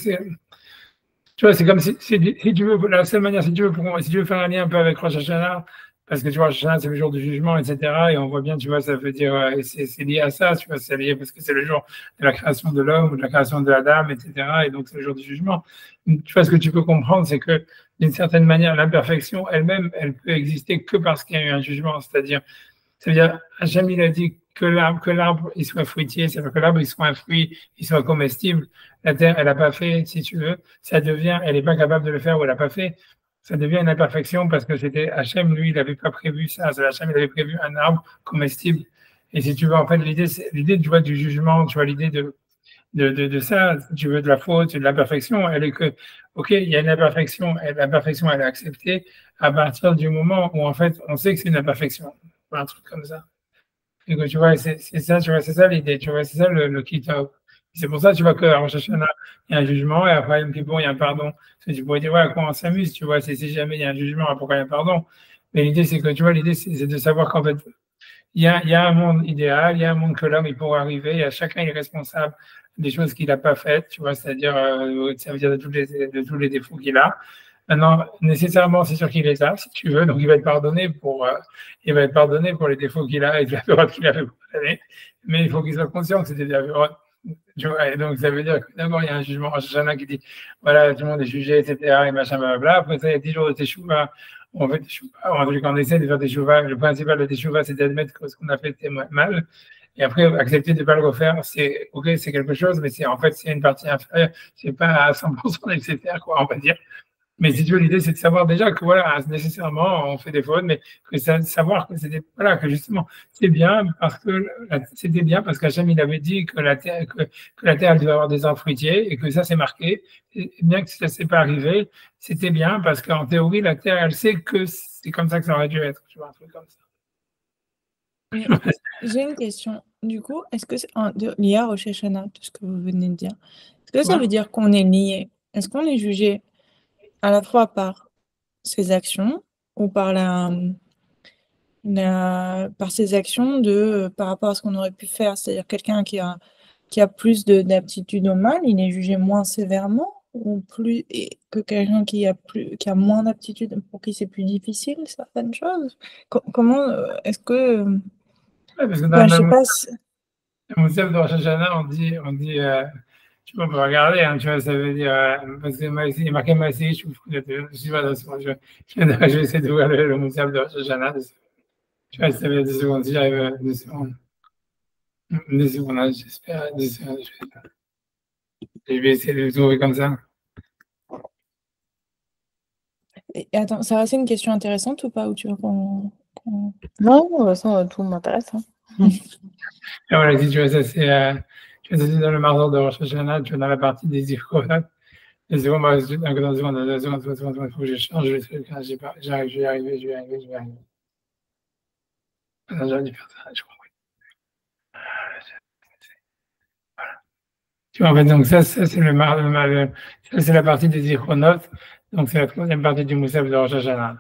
comme si tu veux, la seule manière, si tu veux faire un lien un peu avec Rosh Hashanah, parce que tu vois, Rosh Hashanah, c'est le jour du jugement, etc. Et on voit bien, tu vois, ça veut dire, c'est lié à ça, tu vois, c'est lié parce que c'est le jour de la création de l'homme ou de la création de la dame, etc. Et donc, c'est le jour du jugement. Tu vois, ce que tu peux comprendre, c'est que d'une certaine manière, l'imperfection elle-même, elle peut exister que parce qu'il y a eu un jugement. C'est-à-dire, Hachem, il a dit que l'arbre, il soit fruitier, c'est-à-dire que l'arbre, il soit un fruit, il soit comestible. La terre, elle n'a pas fait, si tu veux, elle n'est pas capable de le faire ou elle n'a pas fait. Ça devient une imperfection parce que c'était Hachem, lui, il n'avait pas prévu ça. Hachem, il avait prévu un arbre comestible. Et si tu veux, en fait, l'idée, tu vois, du jugement, tu vois, l'idée de ça, si tu veux, de la faute, de l'imperfection, elle est que, OK, il y a une imperfection, l'imperfection, elle est acceptée à partir du moment où, en fait, on sait que c'est une imperfection. Un truc comme ça. Et que, tu vois, c'est ça, tu vois, c'est ça l'idée, tu vois, c'est ça le Kitov. C'est pour ça, tu vois, qu'à Rosh Hashanah, il y a un jugement, et après, il y a un pardon. Parce que tu pourrais dire, ouais, à quoi on s'amuse, tu vois, si jamais il y a un jugement, pourquoi il y a un pardon? Mais l'idée, c'est que, tu vois, l'idée, c'est de savoir qu'en fait, il y a un monde idéal, il y a un monde que l'homme, il pourra arriver, et chacun est responsable des choses qu'il n'a pas faites, tu vois, c'est-à-dire, ça veut dire de tous les défauts qu'il a. Maintenant, nécessairement, c'est sûr qu'il les a, si tu veux, donc il va être pardonné pour les défauts qu'il a et de la période qu'il a fait pour l'année, mais il faut qu'il soit conscient que c'était de la période. Tu vois, et donc ça veut dire que d'abord il y a un jugement Rosh Hashanah qui dit voilà, tout le monde est jugé, etc. et machin, blablabla. Après ça, il y a 10 jours de teshuva. On fait teshuva, quand on essaie de faire teshuva, le principal de teshuva, c'est d'admettre que ce qu'on a fait était mal. Et après, accepter de ne pas le refaire, c'est ok, c'est quelque chose, mais c'est une partie inférieure. C'est pas à 100% nécessaire, quoi, on va dire. Mais si tu veux, l'idée, c'est de savoir déjà que voilà, nécessairement, on fait des fautes, mais que savoir que c'était, voilà, que justement, c'est bien parce que c'était bien parce qu'Hachem, il avait dit que la terre, elle devait avoir des arbres fruitiers et que ça, c'est marqué. Et bien que ça ne s'est pas arrivé, c'était bien parce qu'en théorie, la terre, elle sait que c'est comme ça que ça aurait dû être, tu vois, un truc comme ça. J'ai une question. Du coup, est-ce que c'est lié à Rosh Hashanah, tout ce que vous venez de dire? Est-ce que ça veut dire qu'on est lié? Est-ce qu'on est jugé à la fois par ses actions ou par par ses actions par rapport à ce qu'on aurait pu faire? C'est-à-dire quelqu'un qui a plus d'aptitude au mal, il est jugé moins sévèrement ou plus que quelqu'un qui a moins d'aptitude pour qui c'est plus difficile certaines choses? Comment est-ce que Parce que je sais pas le Moussaf de Rosh Hashanah, on dit tu peux regarder, hein, tu vois, ça veut dire, parce que il y a marqué Maïsé, je suis pas dans je vais essayer d'ouvrir le Moussaf de Rosh Hashanah. Tu vois, ça veut dire 2 secondes, si j'arrive 2 secondes. 2 secondes, j'espère, 2 secondes, je vais essayer de le trouver comme ça. Et attends, ça c'est une question intéressante ou pas, ou tu veux qu'on... Non, de toute façon, tout m'intéresse. Hein. Et voilà, si tu vois, ça c'est dans le Marzor de Rosh Hashanah, tu vois, dans la partie des Zichronot. Les secondes, dans 2 secondes, il faut que je change le truc. J'arrive, je vais y arriver. J'aurais dû faire ça, je crois. Voilà. Tu vois, en fait, donc ça c'est ça c'est la partie des Zichronot. Donc c'est la 3e partie du Moussaf de Rosh Hashanah.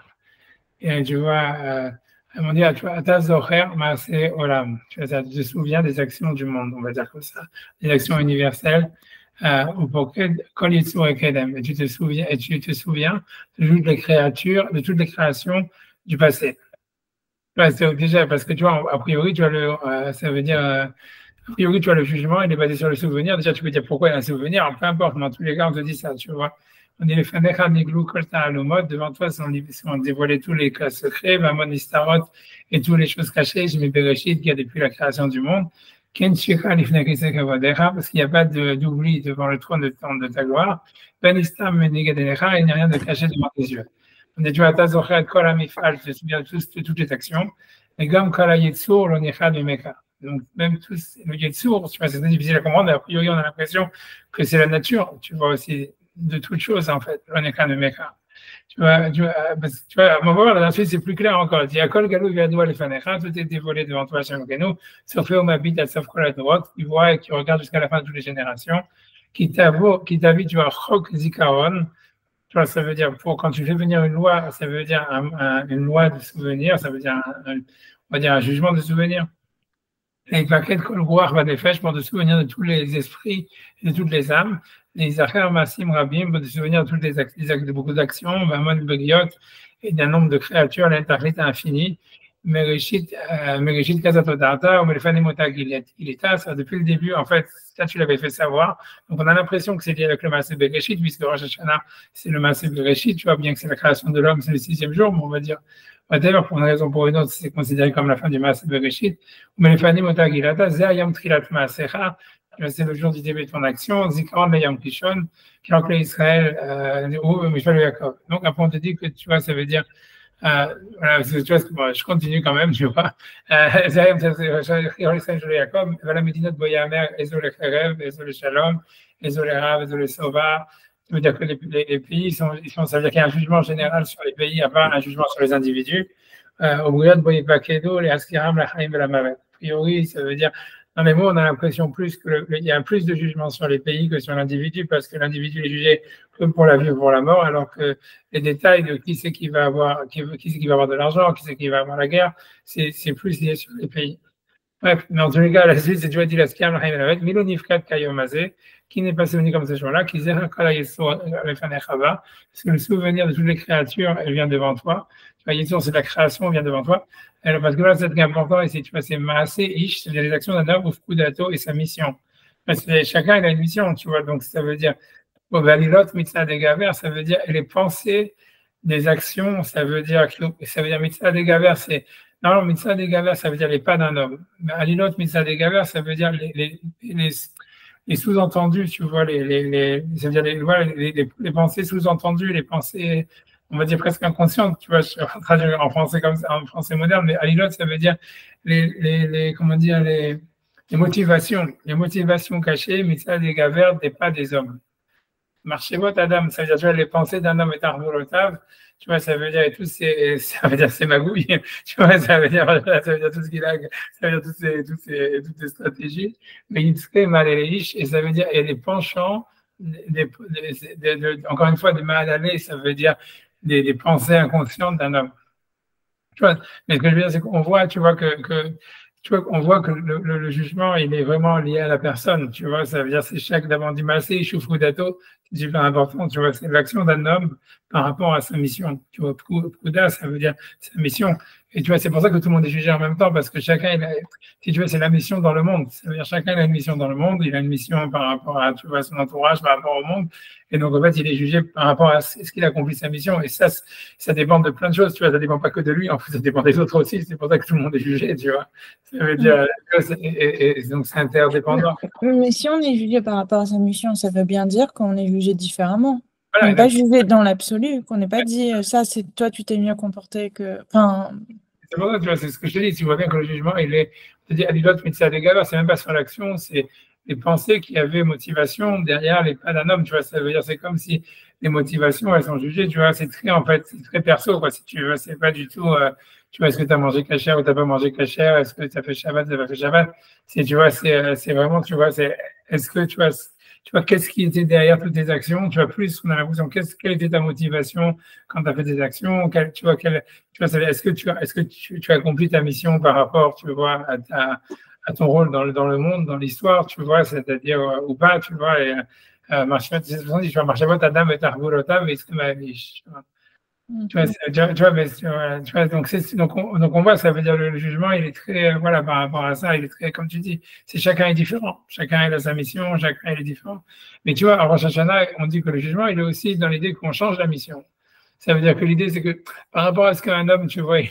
Et tu vois, on dit, tu vois, Ata Zocher Maaseh Olam. Tu vois, tu te souviens des actions du monde, on va dire comme ça, des actions universelles. Ou pour Kol Yitzur Ekedem. Et tu te souviens de toutes les créatures, de toutes les créations du passé. Ouais, c'est déjà parce que tu vois, a priori, tu vois ça veut dire, a priori, tu vois, le jugement, il est basé sur le souvenir. Déjà, tu peux dire pourquoi il y a un souvenir, peu importe, mais en tous les cas, on te dit ça, tu vois. On dit les Fanecha Niglou Kolta Alomot, devant toi sont dévoilés tous les cas secrets, Mamon Istarot et toutes les choses cachées, je mets Bereshit, qu'il y a depuis la création du monde. Ken Shika Lifne Kisek Avodecha, parce qu'il n'y a pas d'oubli devant le trône de ta gloire. Ben Istam Menigadecha, il n'y a rien de caché devant tes yeux. On dit, tu vois, Tazochet Kol Amifal, je te souviens de toutes les actions. Et Gam Kol Yetzur, l'Onicha du Meka. Donc, même tous, le Yetzur, tu vois, c'est très difficile à comprendre, mais a priori, on a l'impression que c'est la nature, tu vois, aussi, de toutes choses, en fait, l'Onicha du Meka. Tu vois, à mon voir, la suite, c'est plus clair encore. Il y a Kol Galou Viadoua les Fanecha, tout est dévoilé devant toi, Hachem Genu, sauf au Mabit, à Sauf Kol Adorot, qui voit et qui regarde jusqu'à la fin de toutes les générations, qui t'invite, tu vois, Chok Zikaron. Tu vois, ça veut dire, quand tu fais venir une loi, ça veut dire une loi de souvenir, ça veut dire, on va dire, un jugement de souvenir. Et Paquet Kol Ruach va des fèches pour te souvenir de tous les esprits et de toutes les âmes. Les Acher Massim Rabim pour te souvenir de toutes les actes, de beaucoup d'actions, Vamon Begiot, et d'un nombre de créatures, l'intachlit infini. Mereshit Kazatodata, ou Melfanimota Gileta, ça depuis le début, en fait, ça tu l'avais fait savoir. Donc on a l'impression que c'est lié avec le Maaseh Bereshit, puisque Rosh Hashanah, c'est le Maaseh Bereshit, tu vois bien que c'est la création de l'homme, c'est le 6e jour, mais on va dire, d'ailleurs, pour une raison ou pour une autre, c'est considéré comme la fin du Maaseh Bereshit. Ou Melfanimota Gileta, Ze Ayam Trilat Maasecha, c'est le jour du début de ton action, Zikaron Yom Kishon, qui a appelé Israël, ou Mishpal Yaakov. Donc après on te dit que, tu vois, ça veut dire voilà, tu vois, bon, je continue quand même, tu vois. Voilà, Medinot Boyamer, Ezol Echerev, Ezol Shalom, Ezol Rav, Ezol Sova. Ça veut dire que les pays ça veut dire qu'il y a un jugement général sur les pays, à part un jugement sur les individus. Au Bouyot Boyevakedo, les Askiram, la Chaim et la Mavet. A priori, ça veut dire, dans les mots, on a l'impression il y a plus de jugement sur les pays que sur l'individu, parce que l'individu est jugé que pour la vie ou pour la mort, alors que les détails de qui c'est qui va avoir de l'argent, qui c'est qui va avoir la guerre, c'est plus lié sur les pays. Bref, mais en tous les cas, la suite, c'est tu as dit la Skiam, la Chaim, Milo Nifkat Kayomazé, qui n'est pas souvenu comme ce jour-là, qui zera Kala Yesor Lefanechava, parce que le souvenir de toutes les créatures, elle vient devant toi. Tu vois, Yesor, c'est la création, elle vient devant toi. Alors, parce que là, c'est très important, et tu vois, c'est Maasé, Ish, c'est les actions d'un homme, Ufkudato et sa mission. Parce que chacun, il a une mission, tu vois, donc ça veut dire, Valilot, Mitzvah Degaver, ça veut dire, les pensées des actions, ça veut dire Mitzvah Degaver, c'est, non, Mitzvah Degaver, ça veut dire les pas d'un homme. Mais Alilot, Mitzvah Degaver, ça veut dire les sous-entendus, tu vois, c'est-à-dire voilà, les pensées sous-entendues, les pensées, on va dire presque inconscientes, tu vois, je vais traduire en français comme ça, en français moderne, mais alilot, ça veut dire comment dire, les motivations cachées, mais ça, des gavers, des pas des hommes. Marchevot Adam, ça veut dire, tu vois, les pensées d'un homme est arvorotav, tu vois, ça veut dire, et tout, ça veut dire, c'est magouille, tu vois, ça veut dire tout ce qu'il a, ça veut dire toutes ces stratégies, mais il serait mal et ça veut dire, il y a des penchants, encore une fois, des mal allés, ça veut dire des pensées inconscientes d'un homme. Tu vois, mais ce que je veux dire, c'est qu'on voit, tu vois, tu vois, on voit que le jugement, il est vraiment lié à la personne, tu vois, ça veut dire, c'est chaque d'avant du massé, dato, c'est super important, tu vois, c'est l'action d'un homme par rapport à sa mission, tu vois, Pkuda, ça veut dire sa mission, et tu vois, c'est pour ça que tout le monde est jugé en même temps, parce que chacun, si tu vois, c'est la mission dans le monde, ça veut dire chacun a une mission dans le monde, il a une mission par rapport à, tu vois, son entourage, par rapport au monde, et donc, en fait, il est jugé par rapport à ce qu'il a accompli sa mission, et ça dépend de plein de choses, tu vois, ça dépend pas que de lui, en fait, ça dépend des autres aussi, c'est pour ça que tout le monde est jugé, tu vois. Ça veut dire, et donc c'est interdépendant. Mais si on est jugé par rapport à sa mission, ça veut bien dire qu'on est jugé différemment. On Voilà, n'est pas jugé dans l'absolu, qu'on n'est pas dit ça, c'est toi, tu t'es mieux comporté que. Enfin, c'est pour ça, tu vois, c'est ce que je te dis, tu vois bien que le jugement, il est, je te dis, Alilot Mitzvah des Gavas, c'est même pas sur l'action, c'est les pensées qui avaient motivation derrière les pas d'un homme, tu vois, ça veut dire, c'est comme si les motivations, elles sont jugées, tu vois, c'est très, en fait, c'est très perso, quoi, si tu veux, c'est pas du tout, tu vois, est-ce que tu as mangé cachère ou t'as pas mangé cachère, est-ce que tu as fait Shabbat, tu n'as pas fait Shabbat, c'est, tu vois, c'est vraiment, tu vois, c'est, est-ce que, tu vois, qu'est-ce qui était derrière toutes tes actions, tu vois, plus, on a l'impression, quelle était ta motivation quand tu as fait des actions, tu vois, tu vois, est-ce que tu as accompli ta mission par rapport, tu vois, à ton rôle dans le monde, dans l'histoire, tu vois, c'est-à-dire, ou pas, tu vois, et, c'est pour ça que tu vois, Marchavot, Adam et Tarbulotav, et ce que ma vie, tu vois, mais, tu vois, donc on voit, ça veut dire le jugement, il est très, voilà, par rapport à ça, il est très, comme tu dis, c'est chacun est différent, chacun il a sa mission, chacun il est différent. Mais tu vois, en Rosh Hashanah, on dit que le jugement, il est aussi dans l'idée qu'on change la mission. Ça veut dire que l'idée, c'est que par rapport à ce qu'un homme, tu vois,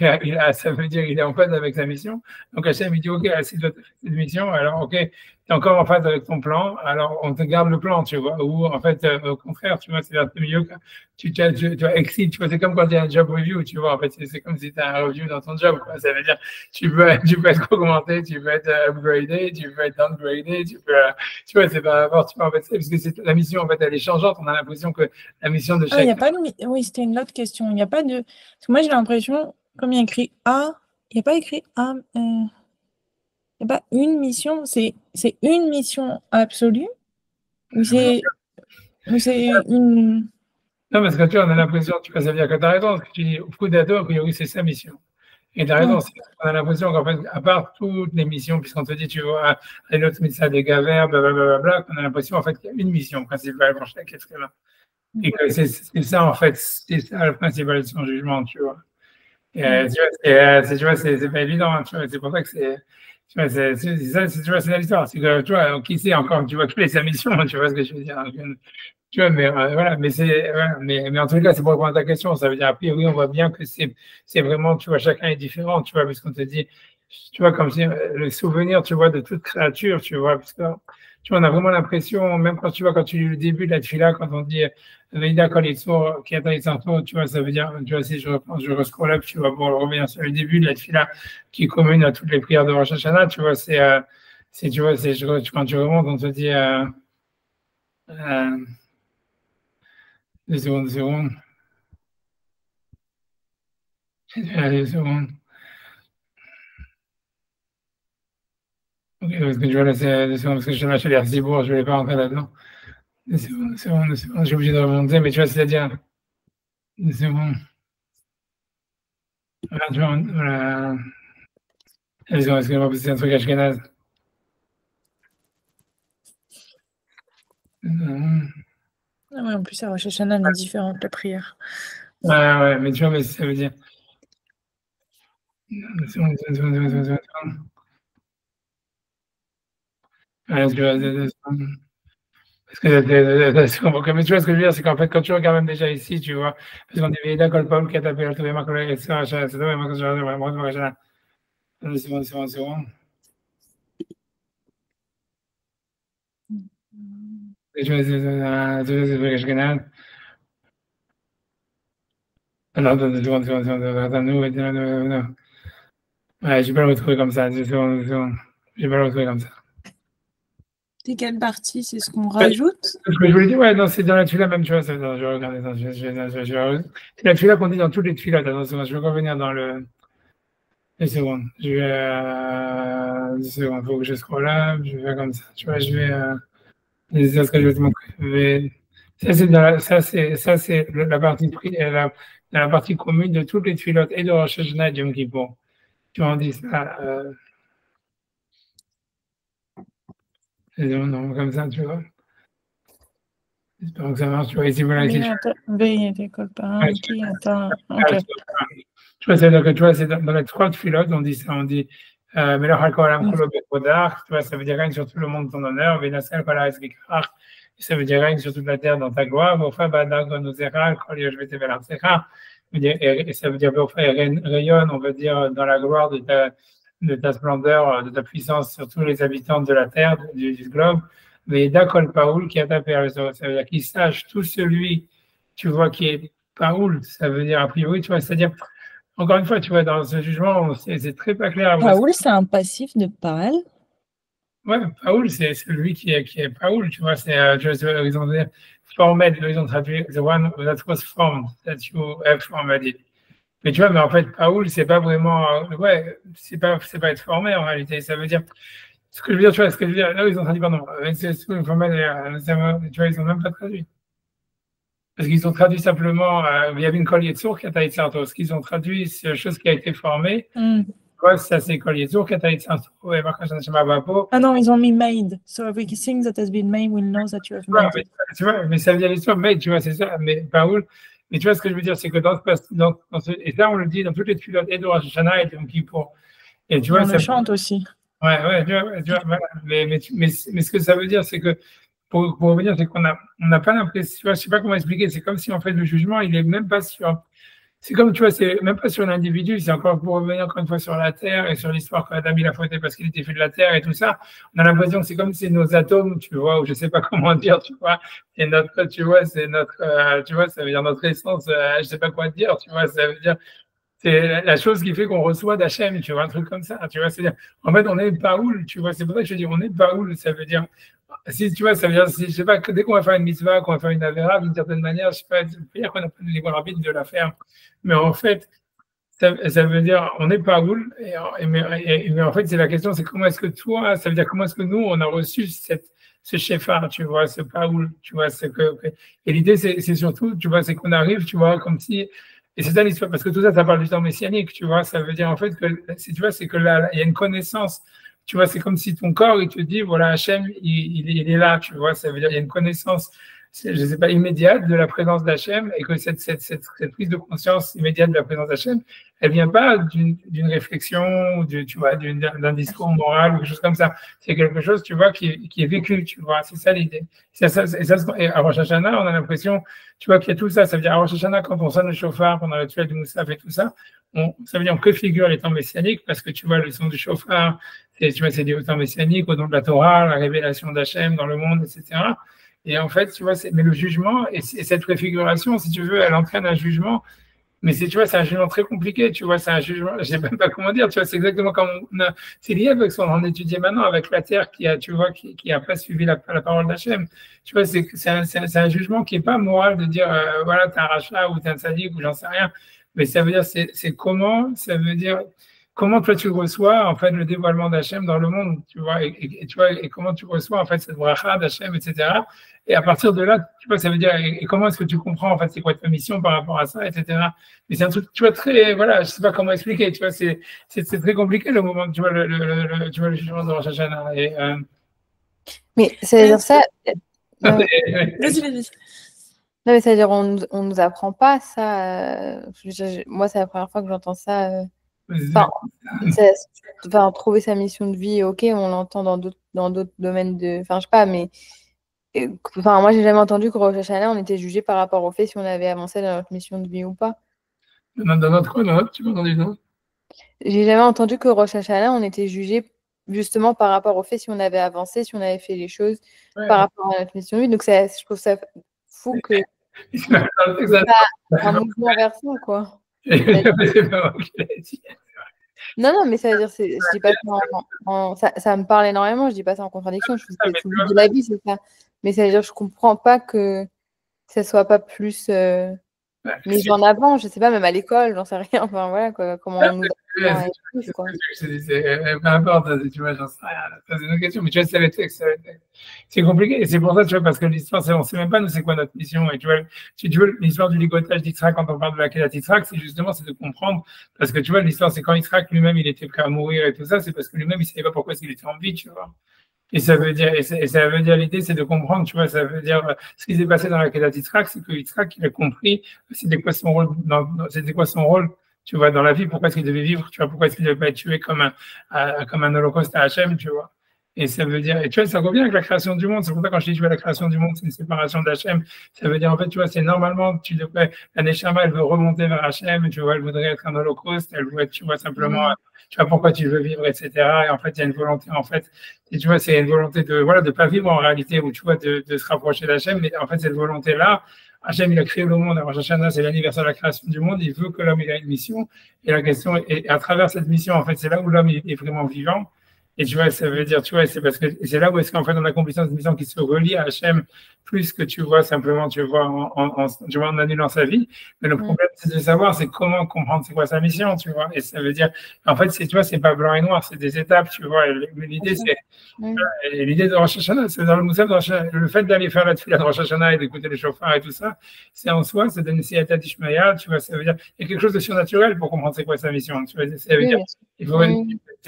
ça veut dire qu'il est en phase avec sa mission. Donc Hachem, il dit, OK, c'est cette mission, alors OK, tu es encore en phase avec ton plan, alors on te garde le plan, tu vois. Ou en fait, au contraire, tu vois, c'est un peu mieux que tu vois, exceed, tu vois, c'est comme quand il y a un job review, tu vois, en fait, c'est comme si tu as un review dans ton job, quoi. Ça veut dire, tu peux être augmenté, tu peux être upgradé, tu peux être downgradé, tu vois, c'est par rapport, tu vois, en fait, parce que la mission, en fait, elle est changeante, on a l'impression que la mission de ah, il y chaque. a pas de. Oui, c'était une autre question. Il n'y a pas de. Parce que moi, j'ai l'impression, comme il y a écrit A, il n'y a pas écrit A. Il n'y a pas une mission. C'est une mission absolue ou c'est une. Non, parce que tu vois, on a l'impression, tu vois, ça veut dire que tu as raison, ce que tu dis, au coup d'ado, a priori, c'est sa mission. Et tu as raison, Ouais. on a l'impression qu'en fait, à part toutes les missions, puisqu'on te dit, tu vois, un autre médecin des gavers, blablabla, qu'on a l'impression, en fait, qu'il y a une mission principale pour chaque être humain. Et que c'est ça, en fait, c'est ça le principal de son jugement, tu vois. Et, tu vois, c'est pas évident, hein, tu vois, c'est pour ça que c'est. Tu vois, ça, tu vois, c'est l'histoire. C'est que, tu vois, qui sait encore, tu vois, quelle est sa mission, tu vois ce que je veux dire. Tu vois, mais voilà, voilà, mais en tout cas, c'est pour répondre à ta question. Ça veut dire, a priori, on voit bien que c'est vraiment, tu vois, chacun est différent, tu vois, parce qu'on te dit, tu vois, comme si le souvenir, tu vois, de toute créature, tu vois, parce que, tu vois, on a vraiment l'impression, même quand tu vois, quand tu lis le début de la tefila, quand on dit, Veida Kalitso, qui attend les tu vois, ça veut dire, tu vois, si je reprends, je rescroll up, tu vois, pour revenir sur le début de la tefila, qui est commune à toutes les prières de Rosh Hashanah, tu vois, tu vois, quand tu remontes, on te dit, euh, 2 secondes, 2 secondes. Allez, 2 secondes. Ok, parce que je vois là, c'est 2 secondes, parce que je suis lâché les Zibourg, je ne vais pas rentrer là-dedans. 2 secondes, 2 secondes, 2 secondes, j'ai obligé de remonter, mais tu vois, c'est-à-dire, 2 secondes. Voilà, tu vois, voilà. 2 secondes, excuse-moi, parce que c'est un truc ashkenaz. 2 secondes. Ah ouais, en plus, à Rosh Hashanah, elle est différente, la prière. Ouais, mais tu vois, mais ça veut dire. 2 secondes, 2 secondes, 2 secondes. Ouais, tu vois, 2 secondes. Parce que, mais tu vois ce que je veux dire, c'est qu'en fait, quand tu regardes même déjà ici, tu vois, parce qu'on est d'accord, Paul qui a tapé la tour et ma collègue, et ça, c'est dommage, moi, quand je regarde, moi, 2 secondes, 2 secondes, 2 secondes. Ouais, je vais pas le retrouver comme ça. 2 secondes, 2 secondes. Je vais pas le retrouver comme ça. C'est quelle partie? C'est ce qu'on Ouais, rajoute? ce que je voulais dire, ouais, non, c'est dans la tuila même, tu vois, je vais regarder ça. C'est la tuila qu'on dit dans toutes les tuilas. Attends, je vais revenir dans le. 2 secondes. Je vais. 2 secondes, faut que je scroll up. Je vais faire comme ça. Tu vois, je vais. C'est ce que je vais te montrer. Ça, c'est la partie la partie commune de toutes les tuilotes et de Rosh Hashanah et de Yom Kippour. Tu vois, on dit ça. Non, comme ça, tu vois. J'espère que ça marche. Tu vois, ici, voilà, ici. Tu vois, c'est-à-dire que tu vois, c'est dans les 3 filotes, on dit ça, on dit Melech HaKolam Kolo Bekodach, tu vois, ça veut dire règne sur tout le monde ton honneur, Venasel Kol Haaretz Bikach, ça veut dire règne sur toute la terre dans ta gloire, Vofa Badag Onozera, Kol Yoshvete Velartzecha, et ça veut dire Vofa rayonne, on veut dire dans la gloire de ta splendeur, de ta puissance sur tous les habitants de la terre, du globe, mais Dakol Paoul qui a tapé, ça veut dire qu'il sache tout celui, tu vois, qui est Paoul, ça veut dire a priori, tu vois, c'est-à-dire encore une fois, tu vois, dans ce jugement, c'est très pas clair. Paoul, c'est un passif de Paal. Ouais, Paoul, c'est celui qui est Paoul, tu vois, tu vois, ils ont dit formed, ils ont traduit the one that was formed, that you have formed. Mais tu vois, mais en fait, Paoul, c'est pas vraiment, ouais, c'est pas être formé en réalité. Ça veut dire, ce que je veux dire, tu vois, ce que je veux dire, là, ils ont traduit, pardon, c'est formed, tu vois, ils ont même pas traduit. Parce qu'ils ont traduit simplement, il y avait une collier de sourds qui a taillé ce qu'ils ont traduit, c'est une chose qui a été formée. Ça c'est collier de sourds qui a taillé Ah non, ils ont mis made. So everything that has been made will know that you have made it. Tu vois, mais ça veut dire l'histoire, made, tu vois, c'est ça, mais Paoul. Mais tu vois ce que je veux dire, c'est que et ça, on le dit dans toutes les tuilotes, et de Rosh Hashanah et de Yom Kippour. Et tu vois, on le chante aussi. Ouais, tu vois, voilà. Mais ce que ça veut dire, c'est que pour revenir, c'est qu'on n'a pas l'impression, tu vois, je sais pas comment expliquer, c'est comme si en fait le jugement, il est même pas sur, c'est comme, tu vois, c'est même pas sur l'individu, c'est encore pour revenir encore une fois sur la Terre et sur l'histoire qu'Adam il a fauté parce qu'il était fait de la Terre et tout ça, on a l'impression que c'est comme si nos atomes, tu vois, ou je sais pas comment dire, tu vois, et notre, tu vois, c'est notre, tu vois, ça veut dire notre essence, je sais pas quoi dire, tu vois, ça veut dire, c'est la chose qui fait qu'on reçoit d'Hachem, tu vois, un truc comme ça, tu vois, c'est-à-dire, en fait, on est Paoul, tu vois, c'est pour ça que je dis, on est Paoul, ça veut dire, si tu vois, ça veut dire, je sais pas, dès qu'on va faire une mitzvah, qu'on va faire une avéra, d'une certaine manière, je sais pas, ça veut dire qu'on n'a pas le libre arbitre de la faire. Mais en fait, ça veut dire, on est Paoul, mais en fait, c'est la question, c'est comment est-ce que toi, ça veut dire comment est-ce que nous, on a reçu ce Shephar, tu vois, ce Paoul, tu vois, et l'idée, c'est surtout, tu vois, c'est qu'on arrive, tu vois, comme si, et c'est ça l'histoire, parce que tout ça, ça parle du temps messianique, tu vois, ça veut dire en fait que, tu vois, c'est que là, il y a une connaissance, tu vois, c'est comme si ton corps, il te dit, voilà, Hachem, il est là, tu vois, ça veut dire, il y a une connaissance, je ne sais pas, immédiate de la présence d'Hachem, et que cette prise de conscience immédiate de la présence d'Hachem, elle vient pas d'une réflexion, ou tu vois, d'un discours moral ou quelque chose comme ça. C'est quelque chose, tu vois, qui est vécu, tu vois, c'est ça l'idée. Et à Rosh Hashanah, on a l'impression, tu vois, qu'il y a tout ça. Ça veut dire, à Rosh Hashanah, quand on sonne le chauffard pendant le tuel du Moussaf et tout ça, ça veut dire que figure les temps messianiques, parce que tu vois, le son du chauffard, tu vois, c'est des temps messianiques, au nom de la Torah, la révélation d'Hachem dans le monde, etc. Et en fait, tu vois, mais le jugement et cette préfiguration, si tu veux, elle entraîne un jugement. Mais tu vois, c'est un jugement très compliqué, tu vois, c'est un jugement, je sais même pas comment dire, tu vois, c'est exactement comme c'est lié avec ce qu'on en étudie maintenant, avec la terre qui a, tu vois, qui a pas suivi la parole d'Hachem. Tu vois, c'est un jugement qui est pas moral de dire, voilà, t'es un rachat ou t'es un sadique ou j'en sais rien. Mais ça veut dire, c'est comment, ça veut dire, comment toi tu reçois, en fait, le dévoilement d'Hachem dans le monde, tu vois, tu vois, et comment tu reçois, en fait, cette bracha d'Hachem, etc. Et à partir de là, tu vois, ça veut dire, et comment est-ce que tu comprends, en fait, c'est quoi ta mission par rapport à ça, etc. Mais c'est un truc, tu vois, très, voilà, je sais pas comment expliquer, tu vois, c'est très compliqué le moment, tu vois, tu vois, le jugement de Rosh Hashanah. Mais ça veut dire ça. Vas-y, vas-y. Non, mais ça veut dire, on nous apprend pas ça. Moi, c'est la première fois que j'entends ça. Enfin, trouver sa mission de vie, ok, on l'entend dans d'autres domaines de. Enfin, je sais pas, mais. Enfin, moi, j'ai jamais entendu que Rosh Hashanah, on était jugé par rapport au fait si on avait avancé dans notre mission de vie ou pas. Dans notre quoi, tu m'as entendu, non? J'ai jamais entendu que Rosh Hashanah, on était jugé justement par rapport au fait si on avait avancé, si on avait fait les choses Ouais. par rapport à notre mission de vie. Donc, je trouve ça fou que c'est pas un mouvement inversé, quoi. Non, mais ça veut dire, je dis pas ça, ça me parle énormément, je dis pas ça en contradiction, je trouve que c'est le but de la vie, c'est ça. Mais ça veut dire, je comprends pas que ça soit pas plus mis en avant, je sais pas, même à l'école, j'en sais rien, enfin voilà, quoi, comment on nous apprend à être plus, quoi. Peu importe, tu vois, j'en sais rien, c'est une autre question, mais tu vois, c'est compliqué, et c'est pour ça, tu vois, parce que l'histoire, on sait même pas, nous, c'est quoi notre mission, et tu vois, si tu veux, l'histoire du ligotage d'Yitzhak, quand on parle de la Kedat Yitzhak, c'est justement, c'est de comprendre, parce que tu vois, l'histoire, c'est quand Yitzhak lui-même, il était prêt à mourir et tout ça, c'est parce que lui-même, il savait pas pourquoi il était en vie, tu vois. Et ça veut dire, l'idée, c'est de comprendre, tu vois, ça veut dire, ce qui s'est passé dans la Kedat Yitzhak, c'est que Yitzhak, il a compris, c'était quoi son rôle, tu vois, dans la vie, pourquoi est-ce qu'il devait vivre, tu vois, pourquoi est-ce qu'il devait pas être tué comme un holocauste à Hachem, tu vois. Et ça veut dire, et tu vois, ça revient avec la création du monde. C'est pour ça, quand je dis, tu vois, la création du monde, c'est une séparation d'Hachem. Ça veut dire, en fait, tu vois, c'est normalement, la Neshama, elle veut remonter vers Hachem, tu vois, elle voudrait être un holocauste, elle voudrait, tu vois, simplement, tu vois, pourquoi tu veux vivre, etc. Et en fait, il y a une volonté, en fait, et tu vois, c'est une volonté de pas vivre en réalité, ou tu vois, de se rapprocher d'Hachem, mais en fait, cette volonté-là, Hachem, il a créé le monde. Rosh Hashanah, c'est l'anniversaire de la création du monde. Il veut que l'homme, il a une mission. Et la question, et à travers cette mission, en fait, c'est là où l'homme est vraiment vivant. Et tu vois, ça veut dire, tu vois, c'est parce que c'est là où est-ce qu'en fait on accomplit cette mission qui se relie à Hachem plus que tu vois simplement, tu vois, en annulant sa vie. Mais le problème, c'est de savoir, c'est comment comprendre c'est quoi sa mission, tu vois. Et ça veut dire, en fait, tu vois, c'est pas blanc et noir, c'est des étapes, tu vois. Mais l'idée, l'idée de Rosh Hashanah, c'est dans le Moussaf de Rosh Hashanah, le fait d'aller faire la tefila de Rosh Hashanah et d'écouter les chauffards et tout ça, c'est en soi, c'est d'une siyata d'Ishmaïa, tu vois, ça veut dire, il y a quelque chose de surnaturel pour comprendre c'est quoi sa mission, tu vois. Ça veut dire, il faut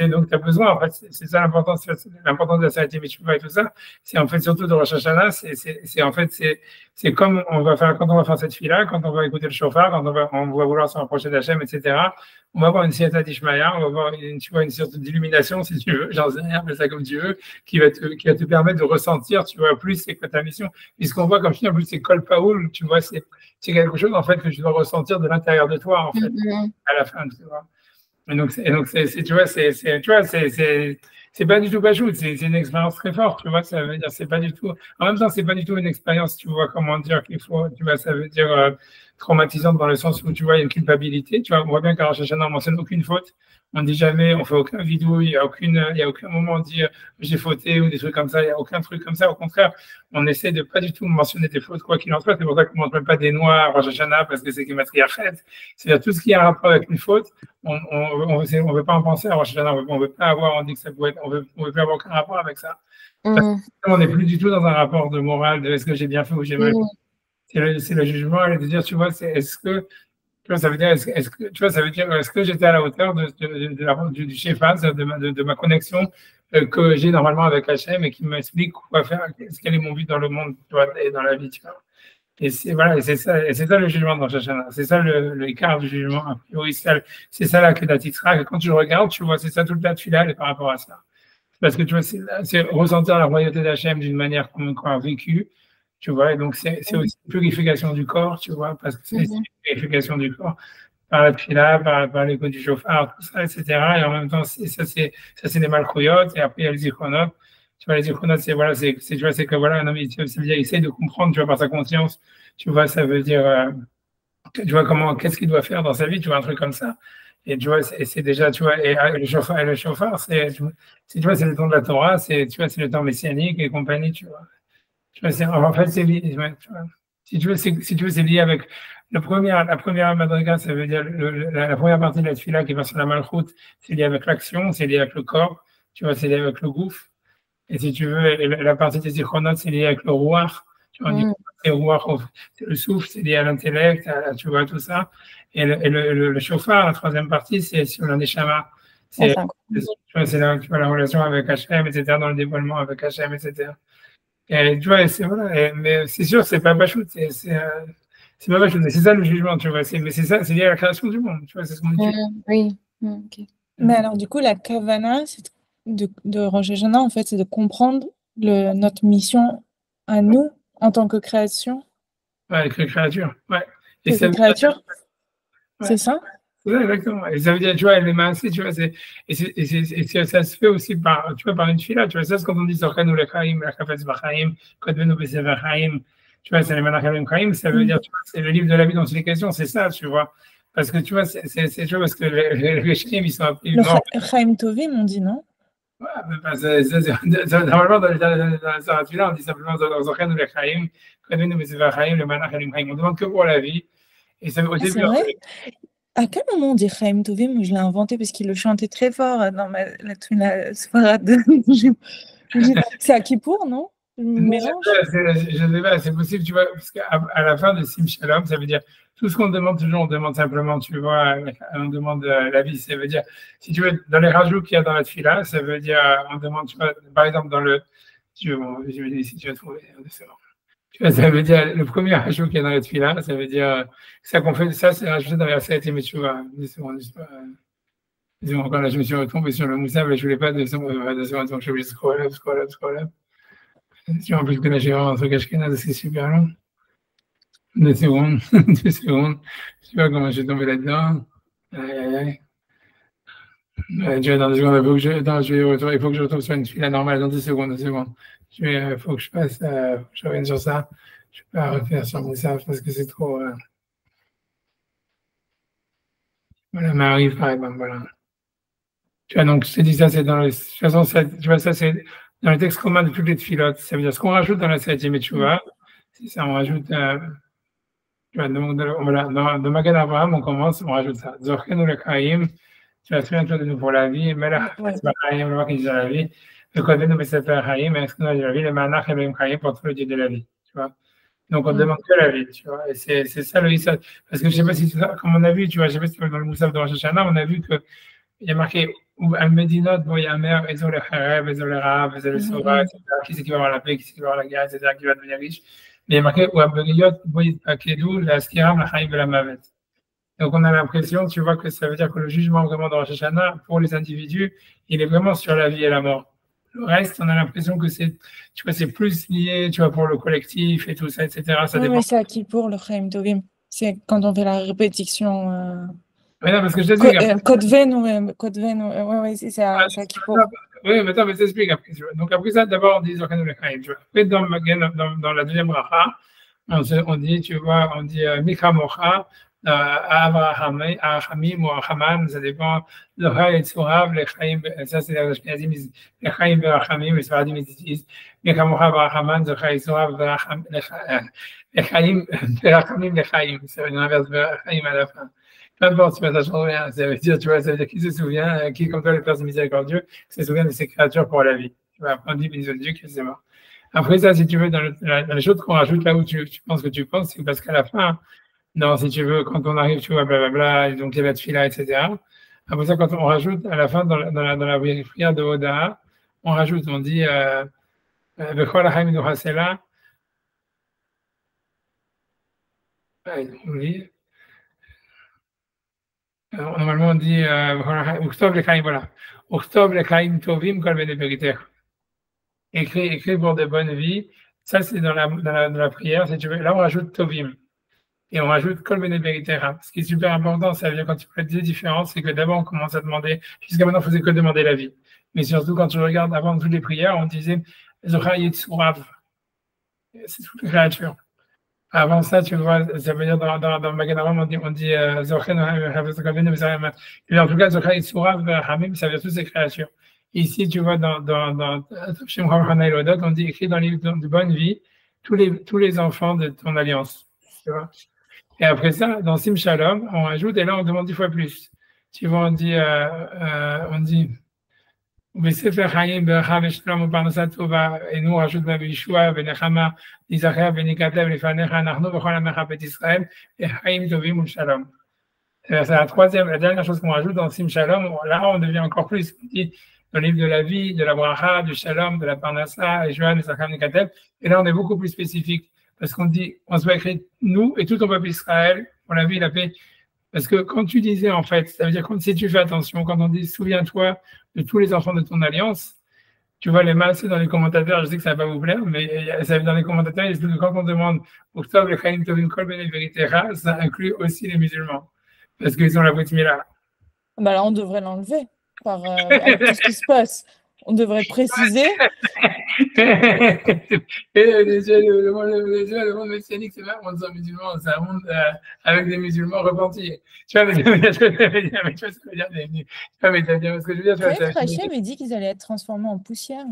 donc, tu as besoin, en fait, c'est ça l'importance de la Siyata d'Ishmaïa et tout ça, c'est en fait surtout de Rosh Hashanah, c'est comme on va faire, quand on va faire cette fila, quand on va écouter le chauffard, quand on va vouloir se rapprocher d'Hachem, etc. On va avoir une siyata d'Ishmaïa, on va avoir tu vois, une sorte d'illumination, si tu veux, j'en sais rien, mais ça comme tu veux, qui va te permettre de ressentir, tu vois, plus c'est quoi ta mission. Puisqu'on voit, comme je dis, en plus, c'est Kol Paoul, tu vois, c'est quelque chose, en fait, que tu dois ressentir de l'intérieur de toi, en fait, à la fin, tu vois. Et donc, tu vois, c'est pas du tout Bachout, c'est une expérience très forte, tu vois, ça veut dire, c'est pas du tout, en même temps, c'est pas du tout une expérience, tu vois, comment dire qu'il faut, tu vois, ça veut dire traumatisante dans le sens où, tu vois, il y a une culpabilité, tu vois, on voit bien qu'à Rosh Hashanah, on mentionne aucune faute, on dit jamais, on fait aucun vidéo, il y a aucun moment on dit j'ai fauté ou des trucs comme ça, il y a aucun truc comme ça, au contraire, on essaie de pas du tout mentionner des fautes, quoi qu'il en soit, c'est pour ça qu'on ne montre pas des noix à Rosh Hashanah, parce que c'est Gematria-Chet, c'est-à-dire tout ce qui a un rapport avec une faute, on veut pas en penser à Rosh Hashanah, on veut pas avoir, on dit que ça peut être, on veut plus avoir aucun rapport avec ça. On n'est plus du tout dans un rapport de morale de est-ce que j'ai bien fait ou j'ai mal fait. C'est le jugement et de dire, tu vois, est-ce que, tu vois, ça veut dire, est-ce que, tu vois, ça veut dire, est-ce que j'étais à la hauteur du Shephaz, de ma connexion que j'ai normalement avec Hachem et qui m'explique quoi faire, quel est mon but dans le monde, tu vois, et dans la vie, tu vois. Et c'est ça le jugement dans Rosh Hashanah. C'est ça le écart du jugement, a priori. C'est ça la Kedat Yitzhak. Et quand tu le regardes, tu vois, c'est ça toute la tefila par rapport à ça. Parce que tu vois, c'est ressentir la royauté d'Hachem d'une manière qu'on a vécue, tu vois. Et donc, c'est aussi une purification du corps, tu vois, parce que c'est une purification du corps par la tefila, par l'écoute du chauffard, tout ça, etc. Et en même temps, ça, c'est des malchouyotes. Et après, il y a les zichronotes. Tu vois, les zichronotes, tu vois, c'est que voilà, un homme, il essaie de comprendre, tu vois, par sa conscience, tu vois, ça veut dire, tu vois, qu'est-ce qu'il doit faire dans sa vie, tu vois, un truc comme ça. Et tu vois, c'est déjà, tu vois, et le chauffard, tu vois, c'est le temps de la Torah, tu vois, c'est le temps messianique et compagnie, tu vois. Tu vois, en fait, c'est lié, tu vois. Si tu veux, c'est lié avec la première madriga, ça veut dire la première partie de la tefila qui va sur la malchoute, c'est lié avec l'action, c'est lié avec le corps, tu vois, c'est lié avec le gouffre. Et si tu veux, la partie des zichronotes, c'est lié avec le rouar. Tu vois, c'est le souffle, c'est lié à l'intellect, tu vois, tout ça. Et le chauffard, la troisième partie, c'est sur le neshama. Tu vois, tu vois, la relation avec Hachem, etc., dans le dévoilement avec Hachem, etc. Et tu vois, voilà, mais c'est sûr, c'est pas Bachout, c'est pas Bachout, mais c'est ça le jugement, tu vois, mais c'est ça, c'est lié à la création du monde, tu vois, c'est ce qu'on dit. Oui, ok. Mais alors, du coup, la kavana de Rosh Hashanah, en fait, c'est de comprendre notre mission à nous en tant que création. Ouais, avec les créatures, ouais. C'est ça? C'est ça, exactement. Et ça veut dire, tu vois, les mains, tu vois, ça se fait aussi par, tu vois, par une fila, tu vois, ça, c'est quand on dit Sorchenu lechaim, lachafetz b'chaim, kodvenu b'sefer chaim, tu vois, c'est les manachim chaim, ça veut dire, tu vois, c'est le livre de la vie dont il est question, c'est ça, tu vois. Parce que, tu vois, tu vois, parce que les chaim, ils sont appelés morts. Le chaim tovim, on dit non? Ouais, normalement, dans la fila, on dit simplement Sorchenu lechaim, kodvenu b'sefer chaim, le manachim chaim. On demande que pour la vie. Et ça, au Ah, début, c'est vrai? À quel moment on dit chaim tovim? Je l'ai inventé parce qu'il le chantait très fort dans la Tfila Sfarad. C'est à Kippour, non? Je me mélange. Je sais pas, c'est possible, tu vois, parce qu'à la fin de Sim Shalom, ça veut dire tout ce qu'on demande toujours, on demande simplement, tu vois, on demande la vie. Ça veut dire, si tu veux, dans les rajouts qu'il y a dans la fila, ça veut dire, on demande, tu vois, par exemple, dans le, tu veux, bon, je vais dire si tu vas trouver, c'est bon. Tu vois, ça veut dire, le premier rajout qu'il y a dans la fila, ça veut dire, ça qu'on fait, ça, c'est rajouté dans la Verset, mais tu vois, des secondes, encore là, je me suis retombé sur le moussaf, je voulais pas de secondes, donc je suis obligé de scroll up. Si en plus je connais vraiment un truc ashkénaze, c'est super long. 2 secondes, 2 secondes. Je sais pas comment je suis tombé là-dedans. Aïe. Tu vois, dans 2 secondes, il faut que il faut que je retourne sur une file normale dans 2 secondes, 2 secondes. Il faut que je passe, je revienne sur ça. Je ne vais pas refaire sur Moussaf parce que c'est trop. Voilà, m'arrive par exemple, voilà. Tu vois, donc je te dis ça, c'est dans les. De toute façon, tu vois, ça, c'est dans le texte commun de toutes les filotes. Ça veut dire ce qu'on rajoute dans la 7e, tu vois. C'est ça, on rajoute. Tu vois, donc, voilà, dans Magen Abraham, on commence, on rajoute ça. Zorchenu lechaim, tu vas souviens-toi de nous pour la vie, Melech Chaim, le roi qui dit la vie, le Kodvenu Besefer Chaim, inscrit-nous dans la vie, le Manach Elohim Chaim pour tout le Dieu de la vie, tu vois. Donc, on demande que la vie, tu vois. Et c'est ça le Issad. Parce que je sais pas si, comme on a vu, tu vois, je sais pas si dans le Moussaf de Rosh Hashanah, on a vu qu'il y a marqué, Al-Medinot, Boyamer, Ezo le Khareb, Ezo le Rav, Ezo le Sova, etc. Qui c'est qui va avoir la paix, qui c'est qui va avoir la guerre, etc., qui va devenir riche. Mais il y a marqué ou Abeliyot, Boyit Pakedou, la Skiram, la Chaim, la Mavet. Donc on a l'impression, tu vois, que ça veut dire que le jugement vraiment de Rosh Hashanah, pour les individus, il est vraiment sur la vie et la mort. Le reste, on a l'impression que c'est, tu vois, c'est plus lié, tu vois, pour le collectif et tout ça, etc. Ça Oui, dépend. mais c'est à Kippour, le chaim tovim. C'est quand on fait la répétition. Mais non, parce que je t'explique. Kodven, ouais, c'est à Kippour. Oui, mais attends, mais je t'explique après. Tu vois. Donc après ça, d'abord on dit Zorchenu lechaim. Après, dans la deuxième bracha, on dit, tu vois, on dit Mikra Mocha, Ahamim ou Ahaman, ça dépend. Locha et Tzurav, Lechaim, ça c'est les Ashkenazim, Lechaim Berachamim, les Sfaradim ils disent Mikra Mocha Barachaman, Locha et Tzurav, Lechaim Berachamim, Lechaim, c'est l'inverse Berachamim à la fin. Peu importe, ça change rien. Ça veut dire, tu vois, ça veut dire qui se souvient, qui, comme toi, le Père miséricordieux, se souvient de ses créatures pour la vie. Tu vois, après on dit, béni soit Dieu, que c'est mort. Après ça, si tu veux, dans les choses qu'on rajoute là où tu penses que tu penses, c'est parce qu'à la fin, non, si tu veux, quand on arrive, tu vois, blablabla, donc les fila, etc. Après ça, quand on rajoute, à la fin, dans la prière de Oda, on rajoute, on dit, Bechol Haim Duhasela, on dit, normalement, on dit, Uchtov Lechaim, voilà. Uchtov Lechaim Tovim Kol Bene Beriter. Écrit pour de bonnes vies. Ça, c'est dans la prière, si tu veux. Là, on rajoute Tovim. Et on rajoute Kol Bene Beritera. Ce qui est super important, ça veut dire quand tu fais des différences, c'est que d'abord, on commence à demander, jusqu'à maintenant, on faisait que demander la vie. Mais surtout, quand tu regardes avant toutes les prières, on disait Zocha Yetzurav. C'est toutes les créatures. Avant ça, tu vois, ça veut dire dans Magen Avraham, on dit Zochen, et en tout cas, Zocha Yetzurav, Hamim, ça veut dire toutes ces créatures. Ici, tu vois, dans on dit écrit dans les livres de bonne vie, tous les enfants de ton alliance. Tu vois. Et après ça, dans Sim Shalom, on ajoute, et là, on demande 10 fois plus. Tu vois, on dit, et nous, on rajoute Yeshua, Benechama, Isachar, Benikatev, Lefanecha, Nachnu, Bechol Amecha, Bet Israël, et Chaim Tovim Shalom. C'est la dernière chose qu'on rajoute dans Sim Shalom. Là, on devient encore plus. On dit dans le livre de la vie, de la bracha, du Shalom, de la Parnassa, et Johan, et Sachar, Benikatev. Et là, on est beaucoup plus spécifique. Parce qu'on dit, on se va écrire nous et tout ton peuple Israël pour la vie et la paix. Parce que quand tu disais, en fait, ça veut dire que si tu fais attention, quand on dit souviens-toi de tous les enfants de ton alliance, tu vois les masses dans les commentateurs, je sais que ça va pas vous plaire, mais ça dans les commentateurs, ils disent que quand on demande Octobre, le Chaim Tovim Kol Bene Veritera, ça inclut aussi les musulmans. parce qu'ils ont la Brit Mila. Bah là, on devrait l'enlever avec tout ce qui se passe. On devrait préciser. Le monde messianique, c'est pas un monde sans musulmans, c'est un monde avec des musulmans repentis. Tu vois, mais tu vois ce que je veux dire, mais tu vois ce que je veux dire, ce que je veux dire, tu vois, Peut-être Hachem avait dit qu'ils allaient être transformés en poussière.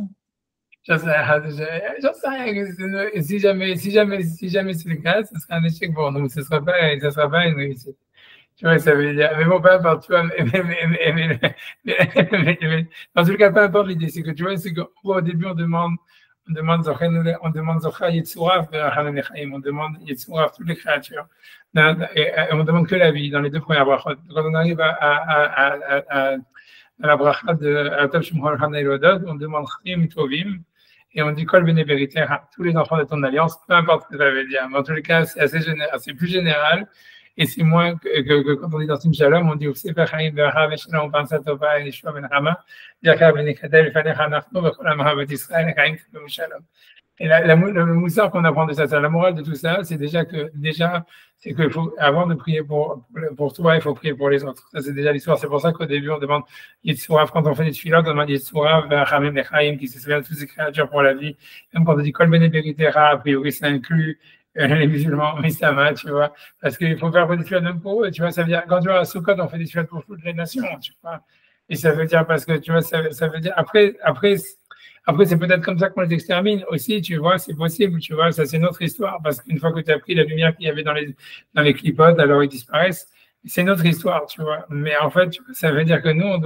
J'en sais rien. Si jamais c'est le cas, ce sera un échec pour nous. Ce sera pas une réussite. Tu vois, ça veut dire, mais bon, peu importe, tu vois, en tout cas, peu importe l'idée, c'est que tu vois, c'est qu'au début, on demande Zocha Yetzurav, on demande Yetzurav, toutes les créatures. Et on demande que la vie dans les deux premières brachot. Quand on arrive à la bracha de Atav Shemchol Hana Elodot, on demande Chim Tovim, et on dit Kol Bene Beritera, tous les enfants de ton alliance, peu importe ce que ça veut dire. Mais en tous les cas, c'est assez général, c'est plus général. Et c'est moins que quand on dit dans Sim Shalom, on dit Sefer Chaim Be'acha Veshalom Pansa Tova et Yeshua Ben Rama, Yaka Ben Ekatel Fanecha Nachno V'Kol Amahavat Israël Chaim K'Bem Shalom. Et le moussard qu'on apprend de ça, la morale de tout ça, c'est c'est qu'il faut, avant de prier pour toi, il faut prier pour les autres. Ça, c'est déjà l'histoire. C'est pour ça qu'au début, on demande Yitzurav, quand on fait des tfilotes, on demande Yitzurav, Chamim Lechaim, qui se souvient de toutes ces créatures pour la vie. Même quand on dit Kol Bene Beritera, a priori, ça inclut les musulmans, mais ça va, tu vois, parce qu'il faut faire des tfilotes même pour eux, tu vois, ça veut dire, quand tu vois à Sukkot, on fait des tfilotes pour toutes les nations, tu vois, et ça veut dire, parce que, tu vois, ça veut dire, après, c'est peut-être comme ça qu'on les extermine aussi, tu vois, c'est possible, tu vois, ça c'est notre histoire, parce qu'une fois que tu as pris la lumière qu'il y avait dans les clipotes, alors ils disparaissent. C'est notre histoire, tu vois. Mais en fait, ça veut dire que nous,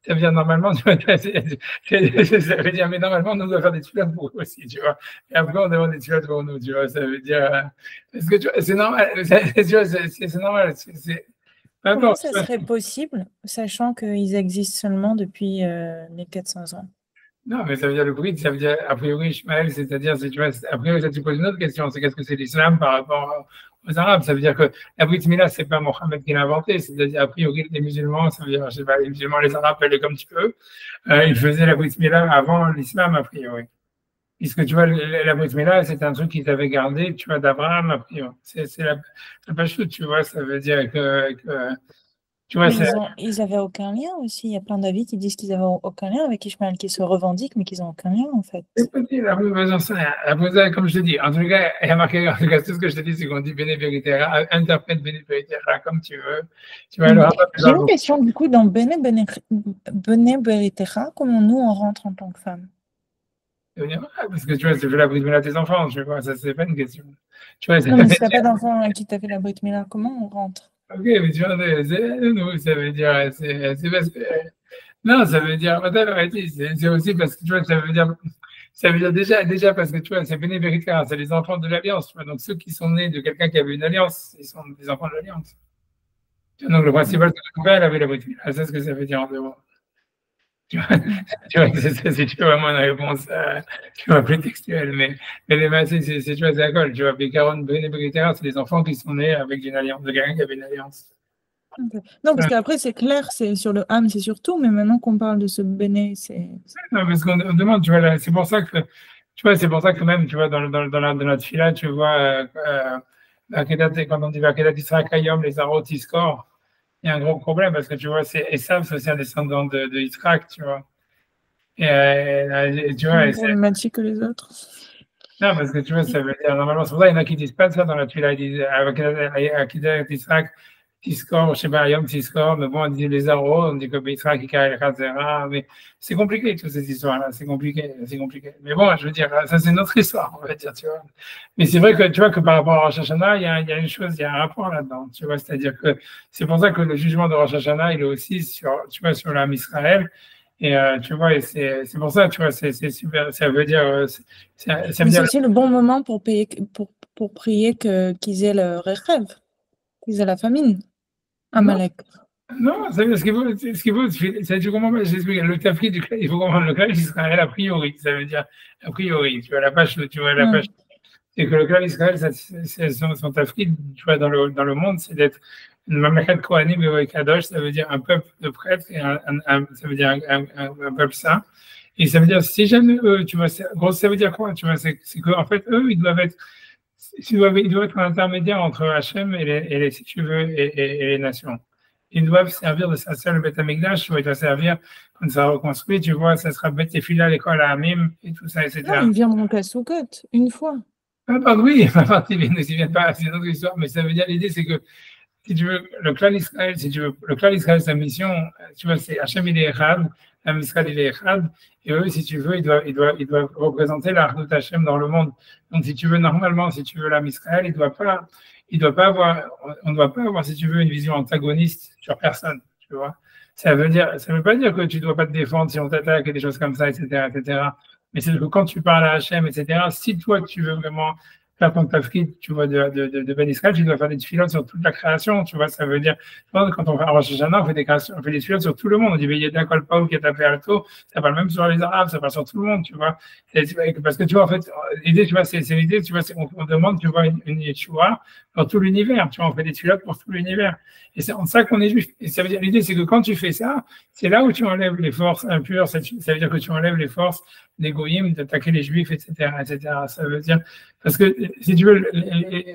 ça veut dire normalement, tu vois, ça veut dire, mais normalement, nous, on doit faire des tfilotes pour eux aussi, tu vois. Et après, on demande des tfilotes pour nous, tu vois. Ça veut dire, parce que, tu vois, c'est normal, tu vois, c'est normal. Comment ça serait possible, sachant qu'ils existent seulement depuis 1400 ans? Non, mais ça veut dire le bride, ça veut dire, a priori, Ishmael, c'est-à-dire, tu vois, a priori, ça te pose une autre question, c'est qu'est-ce que c'est l'islam par rapport aux Arabes? Ça veut dire que la Brit Mila, c'est pas Mohammed qui l'a inventé, c'est-à-dire, a priori, les musulmans, ça veut dire, je sais pas, les musulmans, les Arabes, appelés comme tu veux, ils faisaient la Brit Mila avant l'islam, a priori. Puisque tu vois, la Brit Mila, c'est un truc qu'ils avaient gardé, tu vois, d'Abraham, a priori. C'est la pachoute, tu vois, ça veut dire que tu vois, mais ils n'avaient aucun lien aussi. Il y a plein d'avis qui disent qu'ils n'avaient aucun lien avec Ishmael, qui se revendiquent, mais qu'ils n'ont aucun lien, en fait. C'est possible, comme je te dis. En tout cas, il y a marqué, en tout cas, tout ce que je te dis, c'est qu'on dit Bene Beritera, interprète Bene Beritera comme tu veux. Tu vois, j'ai une question, du coup, dans Bene Beritera, comment nous, on rentre en tant que femme? Parce que tu vois, tu fais la Brit Mila à tes enfants, tu vois, ça, c'est pas une question. Tu vois, non, mais si tu n'as pas d'enfant qui t'a fait la Brit Mila, comment on rentre? Ok, mais tu vois, ça veut dire, c'est parce que, non, ça veut dire, c'est aussi parce que, tu vois, ça veut dire déjà parce que, tu vois, c'est Bene Beritera, c'est les enfants de l'Alliance, tu vois, donc ceux qui sont nés de quelqu'un qui avait une alliance, ils sont des enfants de l'Alliance. Donc, le principal, c'est que ton père avait la Brit Mila, c'est ce que ça veut dire en dehors. Tu vois, si tu veux vraiment une réponse, tu vois, plus textuelle, mais les massés, tu vois, c'est la colle, tu vois, Bécaron, Bene Beritera, c'est les enfants qui sont nés avec une alliance, de quelqu'un qui avait une alliance. Okay. Non, parce qu'après, c'est clair, c'est sur le âme, c'est surtout, mais maintenant qu'on parle de ce béné, c'est. Non, parce qu'on demande, tu vois, c'est pour ça que, tu vois, c'est pour ça que même, tu vois, dans notre fila, tu vois, quand on dit Vakedat Israël Kayom, les Arot Iskor, il y a un gros problème parce que, tu vois, Esav, c'est aussi un descendant de Yitzhak, tu vois. Et tu vois, c'est problématique que les autres. Non, parce que tu vois, ça veut dire, normalement, c'est pour ça qu'il y en a qui disent pas ça dans la fila, ils disent, Vakedat Israël, T-score, je sais pas, Yom T-score, mais bon, on dit les arrows, on dit que Bitra qui carré le Khazera, mais c'est compliqué, toutes ces histoires-là, c'est compliqué. Mais bon, je veux dire, ça c'est notre histoire, on va dire, tu vois. Mais c'est vrai que, tu vois, que par rapport à Rosh Hashanah, il y a une chose, il y a un rapport là-dedans, tu vois, c'est-à-dire que c'est pour ça que le jugement de Rosh Hashanah, il est aussi sur, tu vois, sur l'âme Israël, et tu vois, et c'est pour ça, tu vois, c'est super, ça veut dire, c'est aussi le bon moment pour prier qu'ils aient le rêve. Ils ont la famine. Amalek. Non, ça veut dire ce qu'il faut, c'est tu comprends pas, j'explique, le tafri du il faut comprendre le clan d'Israël a priori, ça veut dire a priori, tu vois, la page, c'est que le clan d'Israël, son tafri, tu vois, dans le monde, c'est d'être une mamlechet kohanim et kadosh, ça veut dire un peuple de prêtres, et ça veut dire un peuple saint, et ça veut dire, si jamais eux, tu vois, ça veut dire quoi, tu vois, c'est qu'en fait, eux, ils doivent être un intermédiaire entre Hachem et si tu veux, et les nations. ils doivent servir de ça seul le Beth Amikdash, tu vois, il doit servir quand ça sera reconstruit, tu vois, ça sera Beth Tefila, l'école à Amim, et tout ça, etc. Non, ils viendront qu'à Sukkot, une fois. Ah, bah oui, ils viennent pas, c'est une autre histoire, mais ça veut dire, l'idée, c'est que, si tu veux, le clan Israël, si tu veux, le clan Israël, sa mission, tu vois, c'est Hachem, il est Echad, Am Israël, il est Echad, et eux, si tu veux, ils doivent représenter la Ardut Hachem dans le monde. Donc, si tu veux, normalement, si tu veux, l'Am Israël, on ne doit pas avoir, si tu veux, une vision antagoniste sur personne, tu vois. Ça veut pas dire que tu dois pas te défendre si on t'attaque et des choses comme ça, etc., etc. Mais c'est que quand tu parles à Hachem, etc., si toi, tu veux vraiment faire ton tafkid, tu vois, de Ben Israël, tu dois faire des tfilotes sur toute la création, tu vois, ça veut dire, quand on fait un Rosh Hashanah, on fait des tfilotes sur tout le monde, on dit, il y a d'accord Paul qui est appelé Alto, ça parle même sur les Arabes, ça parle sur tout le monde, tu vois. Parce que tu vois, en fait, l'idée, tu vois, c'est l'idée, tu vois, on demande, tu vois, une Yeshua dans tout l'univers, tu vois, on fait des tfilotes pour tout l'univers. Et c'est en ça qu'on est juif. Et ça veut dire, l'idée, c'est que quand tu fais ça, c'est là où tu enlèves les forces impures, ça veut dire que tu enlèves les forces des goyim, d'attaquer les juifs, etc., etc. Ça veut dire, parce que si tu veux,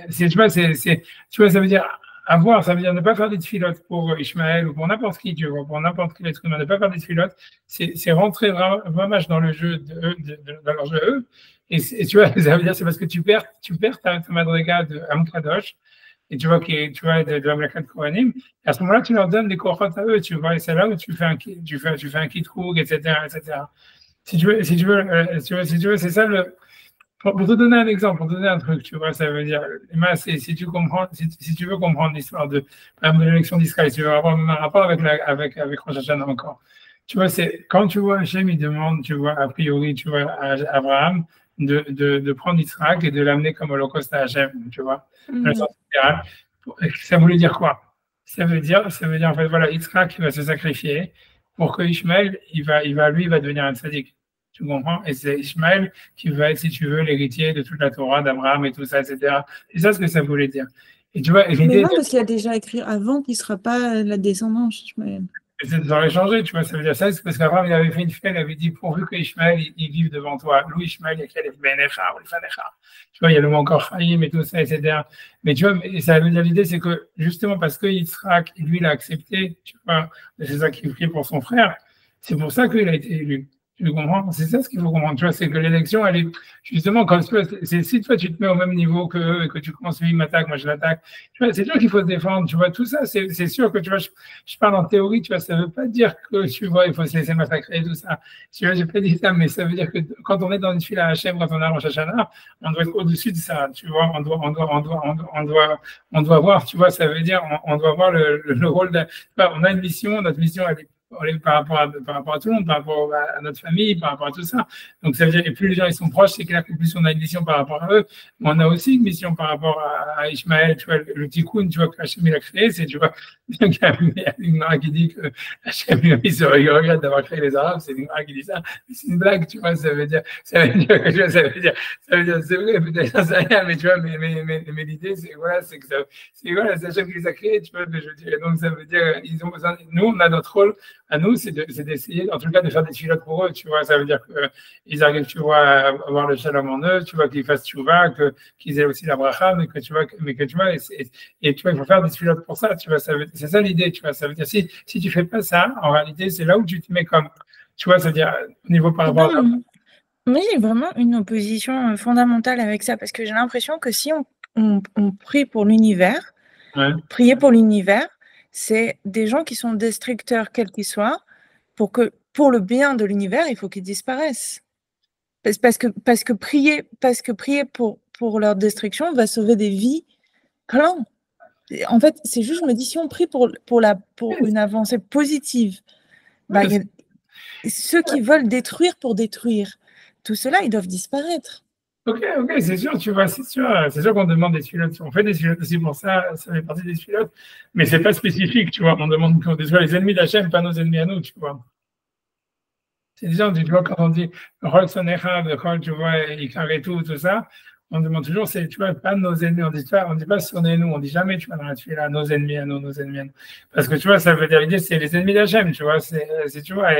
tu vois, ça veut dire avoir, ça veut dire ne pas faire des tfilotes pour Ishmaël ou pour n'importe qui, tu vois, pour n'importe quel être humain, ne pas faire des tfilotes, c'est rentrer vraiment dans le jeu dans leur jeu eux. Et tu vois, ça veut dire, c'est parce que tu perds ta madriga de Amkadosh, et tu vois, tu vois de Amlakat Kohanim, et à ce moment-là, tu leur donnes des cohortes à eux, tu vois, et c'est là où tu fais un kitroug, etc., etc. Si tu veux, c'est ça le. Pour te donner un exemple, pour te donner un truc, tu vois, ça veut dire, si tu comprends, si tu veux comprendre l'histoire de l'élection d'Israël, si tu veux avoir un rapport avec Rosh Hashanah encore, tu vois, c'est quand tu vois Hachem, il demande, tu vois, a priori, tu vois, à Abraham de prendre Israël et de l'amener comme holocauste à Hachem, tu vois, dans le sens littéral. Ça voulait dire quoi? Ça veut dire, en fait, voilà, Israël qui va se sacrifier pour que Ishmaël, lui, il va devenir un tzaddik. Tu comprends? Et c'est Ishmaël qui va être, si tu veux, l'héritier de toute la Torah d'Abraham et tout ça, etc. C'est ça ce que ça voulait dire. Et tu vois, mais non, parce qu'il a déjà écrit avant qu'il ne sera pas la descendance, Ishmaël. Ça aurait changé, tu vois, ça veut dire ça, c'est parce qu'Abraham, il avait fait une fête, il avait dit, pourvu que Ishmaël, il vive devant toi. Louis Ishmaël, il y a quel Benecha ou Fanecha. Tu vois, il y a le mot encore Chaim et tout ça, etc. Mais tu vois, ça veut dire l'idée, c'est que justement parce que Yitzhak, lui, il a accepté, tu vois, c'est ça qu'il prie pour son frère, c'est pour ça qu'il a été élu. Tu comprends? C'est ça ce qu'il faut comprendre. Tu vois, c'est que l'élection, elle est justement comme tu vois, si toi tu te mets au même niveau que eux et que tu commences, lui, il m'attaque, moi je l'attaque. Tu vois, c'est sûr qu'il faut se défendre. Tu vois, tout ça, c'est sûr que tu vois, je parle en théorie, tu vois, ça veut pas dire que tu vois, il faut se laisser massacrer et tout ça. Tu vois, j'ai pas dit ça, mais ça veut dire que quand on est dans une file à Hachem, quand on est à Rosh Hashanah, on doit être au-dessus de ça. Tu vois, on doit voir, tu vois, ça veut dire, on doit voir le rôle de, on a une mission, notre mission, elle est par rapport à tout le monde, par rapport à notre famille, par rapport à tout ça. Donc, ça veut dire que plus les gens ils sont proches, c'est clair que plus on a une mission par rapport à eux. Mais on a aussi une mission par rapport à Ishmaël, tu vois, le tikkun, tu vois, que Hachem il a créé, c'est, tu vois, il y a une Gemara qui dit que Hachem il se regrette d'avoir créé les Arabes, c'est une Gemara qui dit ça, mais c'est une blague, tu vois, ça veut dire, c'est vrai, peut-être ça c'est rien, mais tu vois, mais l'idée, c'est, voilà, c'est que c'est Hachem qui les a créés, tu vois, je veux dire, donc ça veut dire, ils ont besoin, nous, on a notre rôle, à nous, c'est d'essayer, en tout cas, de faire des filotes pour eux, tu vois, ça veut dire qu'ils arrivent, tu vois, à avoir le shalom en eux, tu vois, qu'ils fassent tchouva, qu'ils aient aussi la bracha, mais que tu vois, et tu vois, il faut faire des filotes pour ça, tu vois, c'est ça l'idée, tu vois, ça veut dire, si tu fais pas ça, en réalité, c'est là où tu te mets comme, tu vois, c'est-à-dire, au niveau par rapport à... Mais j'ai vraiment une opposition fondamentale avec ça, parce que j'ai l'impression que si on prie pour l'univers, prier pour l'univers, c'est des gens qui sont destructeurs, quels qu'ils soient, pour le bien de l'univers, il faut qu'ils disparaissent. Parce que prier pour leur destruction va sauver des vies plein. En fait, c'est juste, je me dis, si on prie pour une avancée positive, ceux qui veulent détruire pour détruire, tout cela, ils doivent disparaître. Ok, c'est sûr, tu vois, c'est sûr qu'on demande des filotes. On fait des filotes aussi pour ça fait partie des filotes, mais c'est pas spécifique, tu vois. On demande qu'on détruise les ennemis d'Hachem, pas nos ennemis à nous, tu vois. C'est déjà, tu vois, quand on dit Rol Sonecha, tu vois, Ikar et tout ça, on demande toujours, tu vois, pas nos ennemis, on dit pas sonnez-nous, on dit jamais, tu vois, dans la tuile, nos ennemis à nous. Parce que, tu vois, ça veut dire l'idée, c'est les ennemis d'Hachem, tu vois, tu vois,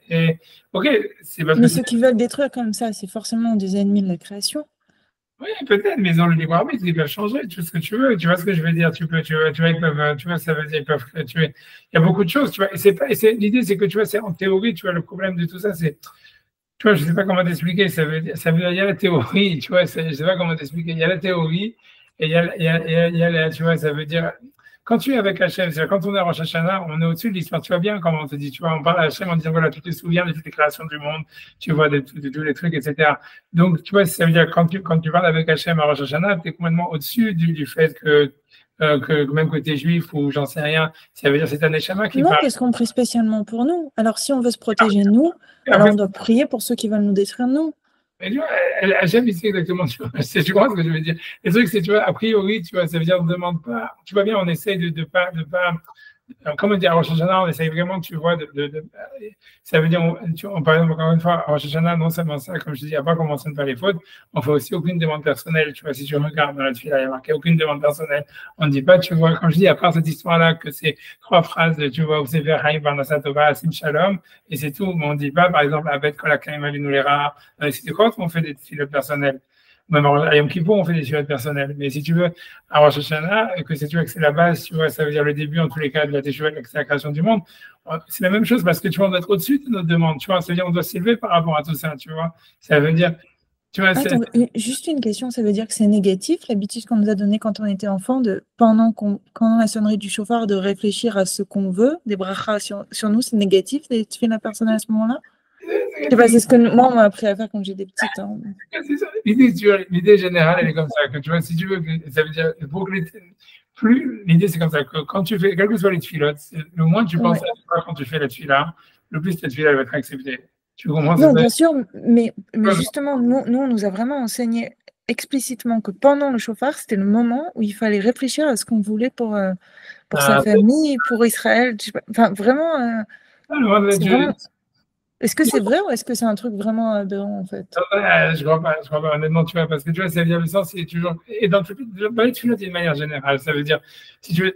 et ok, c'est parce mais que. Ceux qui veulent détruire comme ça, c'est forcément des ennemis de la création. Oui, peut-être, mais ils ont le libre arbitre, ils peuvent changer, tu fais ce que tu veux, tu vois ce que je veux dire, ils peuvent, tu vois, ça veut dire, ils peuvent, il y a beaucoup de choses, tu vois, et c'est pas, l'idée, c'est que, tu vois, c'est en théorie, tu vois, le problème de tout ça, c'est, tu vois, je sais pas comment t'expliquer, ça veut dire, il y a la théorie, tu vois, je sais pas comment t'expliquer, il y a la théorie, et il y a tu vois, ça veut dire, quand tu es avec Hachem, c'est-à-dire quand on est à Rosh Hashanah, on est au-dessus de l'histoire. Tu vois bien comment on te dit, tu vois, on parle à Hachem, on dit, voilà, tu te souviens de toutes les créations du monde, tu vois, de tous les trucs, etc. Donc, tu vois, ça veut dire quand tu parles avec Hachem à Rosh Hashanah, tu es complètement au-dessus du fait que même que tu es juif ou j'en sais rien, ça veut dire c'est un Neshama qui Non, parle. qu'est-ce qu'on prie spécialement pour nous? Alors, si on veut se protéger nous, alors on doit prier pour ceux qui veulent nous détruire nous. Mais tu vois, Hachem, il sait exactement, tu vois, tu comprends ce que je veux dire. Le truc, c'est, tu vois, a priori, tu vois, ça veut dire, on ne demande pas, tu vois bien, on essaye de pas, comment dire, à Rosh Hashanah, on essaye vraiment, tu vois, ça veut dire, par exemple, encore une fois, à Rosh Hashanah, non seulement ça, comme je dis, à part qu'on ne mentionne pas les fautes, on fait aussi aucune demande personnelle, tu vois, si tu regardes dans la tuile, il y a marqué aucune demande personnelle. On ne dit pas, tu vois, quand je dis, à part cette histoire-là, que c'est 3 phrases, tu vois, où c'est Verhaï, Barnasat Tova, Asim Shalom, et c'est tout, mais on ne dit pas, par exemple, Abed Kolakaim, Alinulera, c'est quoi qu'on fait des filotes personnelles? Même à Yom Kippour, on fait des filotes personnelles. Mais si tu veux, à Rosh Hashanah, que si tu veux que c'est la base, tu vois, ça veut dire le début, en tous les cas, de la Teshuvah, que c'est la création du monde, c'est la même chose parce que tu vois, on doit être au-dessus de notre demande, tu vois, ça veut dire on doit s'élever par rapport à tout ça, tu vois. Ça veut dire, tu vois, Attends, juste une question, ça veut dire que c'est négatif, l'habitude qu'on nous a donnée quand on était enfant, de pendant la sonnerie du chauffard, de réfléchir à ce qu'on veut, des brachas sur nous, c'est négatif, tu fais la personne à ce moment-là? Je sais pas, c'est ce que moi, on m'a appris à faire quand j'étais petite. Hein. L'idée générale, elle est comme ça, que tu vois, si tu veux, ça veut dire, pour que l'idée, c'est comme ça, que quand tu fais, quelles que soient les tfilotes, le moins tu penses à toi quand tu fais la tfila, le plus ta tfila, elle va être acceptée. Tu comprends? Non, bien sûr, mais justement, nous, on nous a vraiment enseigné explicitement que pendant le chauffard, c'était le moment où il fallait réfléchir à ce qu'on voulait pour sa famille, pour Israël. Je sais pas. Enfin, vraiment, c'est vraiment... Est-ce que c'est vrai ou est-ce que c'est un truc vraiment aberrant, en fait? Je crois pas, honnêtement, tu vois, parce que tu vois, ça veut dire le sens, c'est toujours, et dans les tfilotes, d'une manière générale, ça veut dire, si tu veux,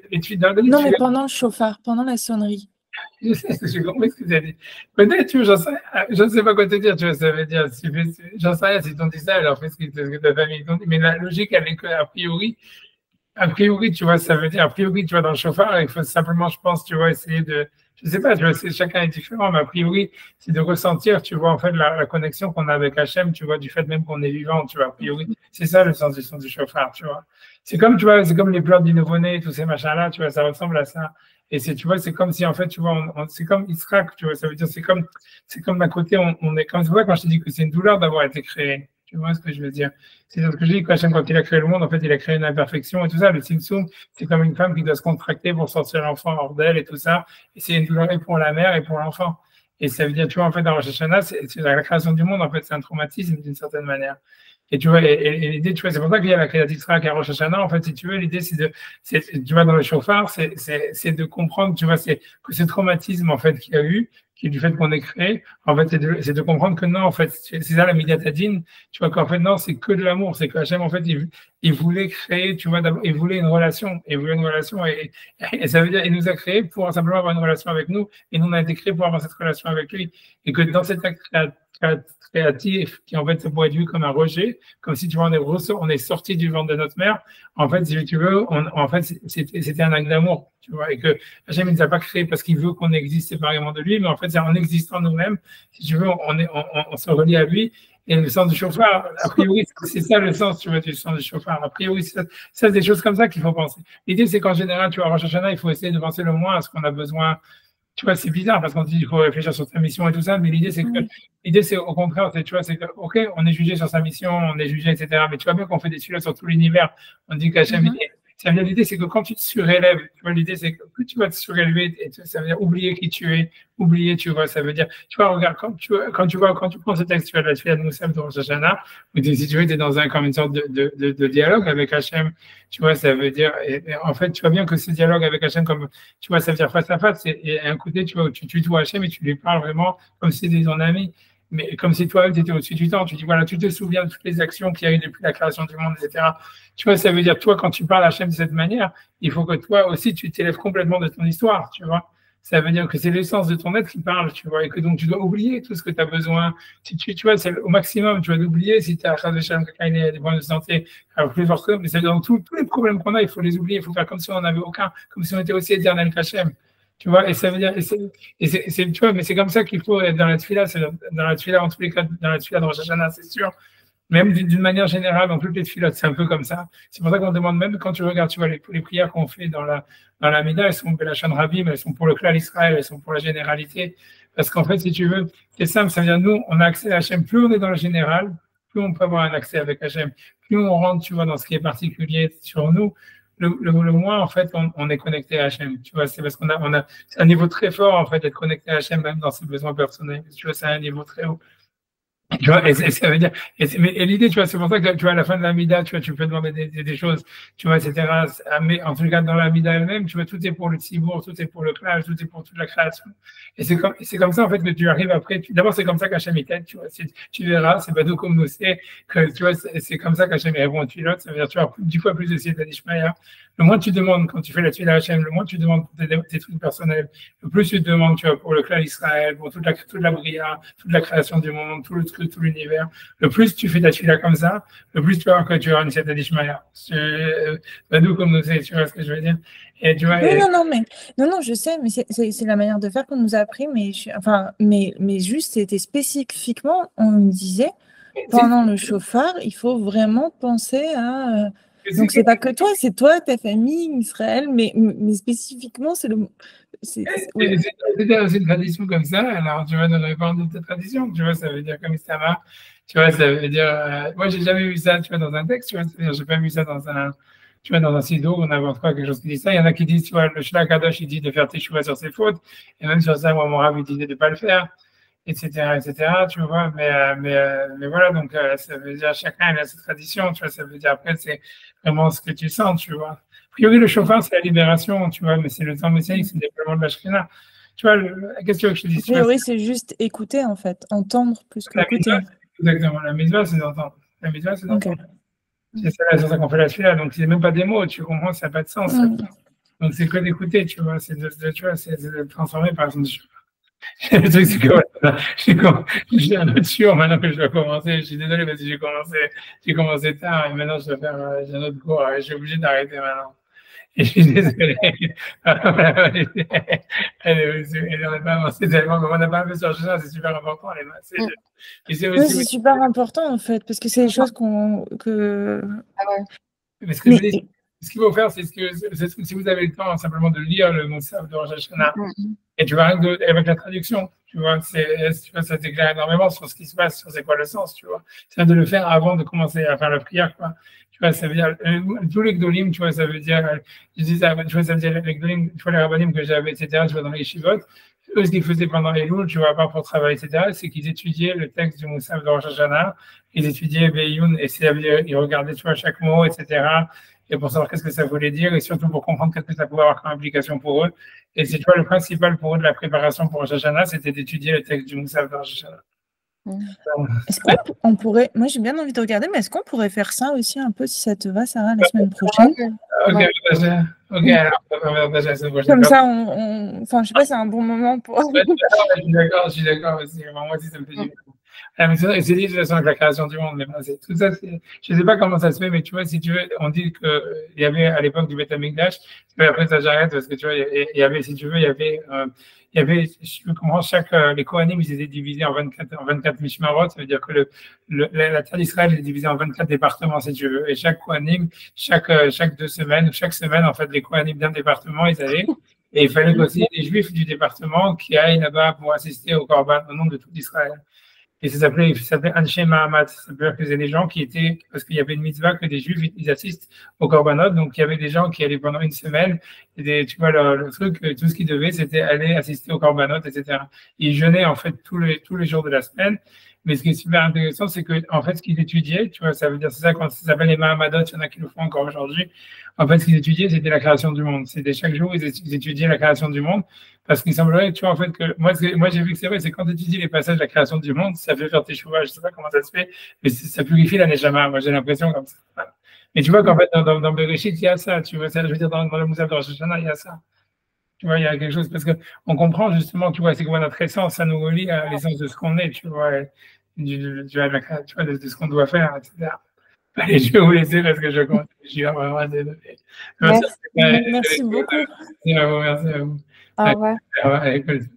non, mais pendant le chauffard, pendant la sonnerie. Je sais, j'ai compris ce que tu as dit. Peut-être, tu vois, je ne sais pas quoi te dire, tu vois, ça veut dire, j'en sais rien, si t'ont dit ça, alors fais ce que ta famille t'ont dit, mais la logique, elle est qu'a priori, tu vois, ça veut dire, a priori, tu vois, dans le chauffard, il faut simplement, je pense, tu vois, essayer de, je sais pas, tu vois, chacun est différent, mais a priori, c'est de ressentir, tu vois, en fait, la connexion qu'on a avec Hachem, tu vois, du fait même qu'on est vivant, tu vois, a priori, c'est ça le sens du son du chauffard, tu vois. C'est comme, tu vois, c'est comme les pleurs du nouveau-né, tous ces machins-là, tu vois, ça ressemble à ça. Et c'est, tu vois, c'est comme si, en fait, tu vois, c'est comme Israq, tu vois, ça veut dire, c'est comme d'un côté, on est, comme tu vois, quand je te dis que c'est une douleur d'avoir été créé, tu vois ce que je veux dire? C'est ce que je dis, qu'Hachem, quand il a créé le monde, en fait, il a créé une imperfection et tout ça. Le Tzimtzum, c'est comme une femme qui doit se contracter pour sortir l'enfant hors d'elle et tout ça. Et c'est une douleur et pour la mère et pour l'enfant. Et ça veut dire, tu vois, en fait, dans Rosh Hashanah, c'est la création du monde, en fait, c'est un traumatisme d'une certaine manière. Et tu vois, et l'idée, tu vois, c'est pour ça qu'il y a la Kriyat Yitzhak à Rosh Hashanah. En fait, si tu veux, l'idée, tu vois, dans le chauffard, c'est de comprendre, tu vois, c'est que ce traumatisme, en fait, qu'il y a eu, qui est du fait qu'on est créé, en fait, c'est de comprendre que non, en fait, c'est ça la médiatadine, tu vois, qu'en fait, non, c'est que de l'amour, c'est qu'Hachem, en fait, il voulait créer, tu vois, il voulait une relation, et ça veut dire, il nous a créés pour simplement avoir une relation avec nous, et nous, on a été créés pour avoir cette relation avec lui, et que dans cet acte créatif, qui en fait ça pourrait être vu comme un rejet, comme si tu vois on est sorti du ventre de notre mère. En fait, si tu veux, en fait c'était un acte d'amour, tu vois, et que Hachem ne nous a pas créé parce qu'il veut qu'on existe séparément de lui, mais en fait c'est en existant nous-mêmes, si tu veux, on se relie à lui. Et le sens du chauffard, a priori, c'est ça le sens, tu vois, du sens du chauffard. A priori, c'est des choses comme ça qu'il faut penser. L'idée, c'est qu'en général, tu vois, à Rosh Hashanah, il faut essayer de penser le moins à ce qu'on a besoin. Tu vois, c'est bizarre parce qu'on dit qu'il faut réfléchir sur sa mission et tout ça, mais l'idée, c'est au contraire, tu vois, c'est que, OK, on est jugé sur sa mission, on est jugé, etc. Mais tu vois bien qu'on fait des sujets sur tout l'univers. On dit qu'Hachem, ça veut dire, l'idée, c'est que quand tu te surélèves, tu vois, l'idée, c'est que plus tu vas te surélever, ça veut dire oublier qui tu es, oublier, tu vois, ça veut dire, tu vois, regarde, quand tu prends ce texte, tu as la Tfilat Moussam de Rosh Hashanah, où si tu veux, tu es comme une sorte de dialogue avec Hachem, tu vois, ça veut dire, et en fait, tu vois bien que ce dialogue avec Hachem, comme, tu vois, ça veut dire face à face, et un côté, tu vois, où tu tutoies Hachem et tu lui parles vraiment comme si c'était ton ami. Mais comme si toi, tu étais au-dessus du temps, tu dis, voilà, tu te souviens de toutes les actions qu'il y a eu depuis la création du monde, etc. Tu vois, ça veut dire, toi, quand tu parles à Hachem de cette manière, il faut que toi aussi, tu t'élèves complètement de ton histoire, tu vois. Ça veut dire que c'est l'essence de ton être qui parle, tu vois, et que donc tu dois oublier tout ce que tu as besoin. Si tu vois, c'est au maximum, tu vas l'oublier si tu as des problèmes de santé, alors plus fort que, mais ça veut dire tous les problèmes qu'on a, il faut les oublier, il faut faire comme si on n'en avait aucun, comme si on était aussi éternel qu'Hachem. Tu vois, et ça veut dire, tu vois, mais c'est comme ça qu'il faut être dans la tefila, dans la tefila, en tous les cas, dans la tefila de Rosh Hashanah, c'est sûr. Même d'une manière générale, dans toutes les filotes, c'est un peu comme ça. C'est pour ça qu'on demande même quand tu regardes, tu vois, les prières qu'on fait dans la Mida, elles sont Belachan Rabim, elles sont pour le clan Israël, elles sont pour la généralité. Parce qu'en fait, si tu veux, c'est simple, ça veut dire nous, on a accès à Hachem. Plus on est dans le général, plus on peut avoir un accès avec Hachem. Plus on rentre, tu vois, dans ce qui est particulier sur nous, le moins, en fait, on est connecté à Hachem. Tu vois, c'est parce qu'on a, c'est un niveau très fort, en fait, d'être connecté à Hachem, même dans ses besoins personnels. Tu vois, c'est un niveau très haut. Tu vois, et ça veut dire, et l'idée, tu vois, c'est pour ça que, tu vois, à la fin de la Mida, tu vois, tu peux demander des choses, tu vois, etc. Mais en tout cas, dans la Mida elle-même, tu vois, tout est pour le Tzibour, tout est pour le clash, tout est pour toute la création. Et c'est comme ça, en fait, que tu arrives après. D'abord, c'est comme ça qu'Hachem est tête, tu vois. Tu verras, c'est pas tout comme nous, c'est que, tu vois, c'est comme ça qu'Hachem répond en tuilote. Ça veut dire, tu as 10 fois plus de Siyata d'Ishmaïa. Le moins tu demandes quand tu fais la tuile à Hachem, le moins tu demandes pour tes trucs personnels, le plus tu demandes, tu vois, pour le clan Israël, pour toute la bria, toute la création du monde, tout l'univers. Le plus tu fais ta tuile comme ça, le plus tu vas que tu auras une Siyata d'Ishmaïa. Pas nous comme nous, tu vois ce que je veux dire? Et tu vois, non, je sais, mais c'est la manière de faire qu'on nous a appris, mais juste, c'était spécifiquement, on me disait, pendant le chauffard, il faut vraiment penser à... donc, c'est pas que toi, c'est toi, ta famille, Israël, mais spécifiquement, c'est le... C'est une tradition comme ça, alors tu vas nous répondre de ta tradition, tu vois, ça veut dire comme ça va, tu vois, ça veut dire... moi, j'ai jamais vu ça, tu vois, dans un texte, tu vois, c'est-à-dire, j'ai pas vu ça dans un sido ou n'importe quoi, quelque chose qui dit ça. Il y en a qui disent, tu vois, le Shlach Kadosh, il dit de faire tes choix sur ses fautes, et même sur ça, moi, mon rab, il disait de ne pas le faire, etc., tu vois, mais voilà, donc ça veut dire chacun a sa tradition, tu vois, ça veut dire après, c'est vraiment ce que tu sens, tu vois. A priori, le chauffard, c'est la libération, tu vois, mais c'est le temps messianique, c'est le déploiement de la Shrina. Tu vois, la question que je te dis, tu vois, oui, c'est juste écouter, en fait, entendre plus qu'écouter. Exactement, la mitzvah, c'est d'entendre. La mitzvah, c'est d'entendre. Okay. C'est ça qu'on fait la suite, donc c'est même pas des mots, tu comprends, ça n'a pas de sens. Donc c'est que d'écouter, tu vois, c'est de transformer par exemple. Le truc, c'est que j'ai un autre sûr maintenant que je dois commencer. Je suis désolé parce que j'ai commencé tard et maintenant je dois faire j'ai un autre cours. Je suis obligé d'arrêter maintenant. Et je suis désolé. On n'a pas avancé tellement, mais on n'a pas un peu sur ça, c'est super important. C'est super important en fait, parce que c'est des choses que... Ah ouais. Mais ce qu'il faut faire, c'est que si vous avez le temps simplement de lire le Moussaf de Rosh Hashanah, et tu vois, avec la traduction, tu vois, ça t'éclaire énormément sur ce qui se passe, sur c'est quoi le sens, tu vois. C'est de le faire avant de commencer à faire la prière, quoi. Tu vois, ça veut dire, tous les Gdolim, tu vois, ça veut dire, je dis ça, tu vois, ça veut dire les Gdolim, tu vois, les Rabbanim que j'avais, etc., tu vois, dans les Shivot, eux, ce qu'ils faisaient pendant les loups, tu vois, pas pour travailler, etc., c'est qu'ils étudiaient le texte du Moussaf de Rosh Hashanah, ils étudiaient Beyoun, et ils regardaient, tu vois, chaque mot, etc., et pour savoir qu'est-ce que ça voulait dire, et surtout pour comprendre qu'est-ce que ça pouvait avoir comme implication pour eux. Et c'est, tu vois, le principal pour eux de la préparation pour Rosh Hashanah, c'était d'étudier le texte du Moussaf de Rosh Hashanah. Est-ce qu'on pourrait, moi j'ai bien envie de regarder, mais est-ce qu'on pourrait faire ça aussi un peu, si ça te va, Sarah, la semaine prochaine? Ok, alors on va faire la semaine prochaine. Comme ça, enfin, je sais pas, c'est un bon moment pour... Je suis d'accord aussi. Moi aussi, ça me fait du bien. Mais c'est dit de toute façon avec la création du monde. Mais tout ça, je ne sais pas comment ça se fait, mais tu vois, si tu veux, on dit qu'il y avait à l'époque du Beth Amikdash, après ça j'arrête parce que tu vois, il y avait, si tu veux, il y avait, je comprends, les Kohanim, ils étaient divisés en 24 Mishmarot, ça veut dire que la terre d'Israël est divisée en 24 départements, si tu veux, et chaque Kohanim, chaque 2 semaines, chaque semaine, en fait, les Kohanim d'un département, ils allaient, et il fallait aussi des Juifs du département qui aillent là-bas pour assister au Korban au nom de tout Israël. Et ça s'appelait Anshe Mahamat. Ça veut dire que c'était des gens qui étaient, parce qu'il y avait une mitzvah que des Juifs, ils assistent au Korbanot. Donc, il y avait des gens qui allaient pendant une semaine. Et tu vois, le truc, tout ce qu'ils devaient, c'était aller assister au Korbanot, etc. Ils jeûnaient, en fait, tous les jours de la semaine. Mais ce qui est super intéressant, c'est que, en fait, ce qu'ils étudiaient, tu vois, ça veut dire, c'est ça, quand ça s'appelle les Mahamadot, il y en a qui le font encore aujourd'hui. En fait, ce qu'ils étudiaient, c'était la création du monde. C'était chaque jour, ils étudiaient la création du monde. Parce qu'il semblerait, tu vois, en fait, que moi j'ai vu que c'est vrai, c'est quand tu étudies les passages de la création du monde, ça fait faire tes choix. Je sais pas comment ça se fait, mais ça purifie la Neshama. Moi, j'ai l'impression comme ça. Mais tu vois qu'en fait, dans Bereshit, il y a ça. Tu vois, ça, je veux dire, dans le Moussaf de Rosh Hashanah, il y a ça. Tu vois, il y a quelque chose, parce qu'on comprend justement, tu vois, c'est quoi notre essence, ça nous relie à l'essence de ce qu'on est, tu vois, de ce qu'on doit faire, etc. Allez, je vais vous laisser parce que je suis vraiment désolé. Merci beaucoup. Merci à vous, merci à vous. Au revoir. Avec plaisir.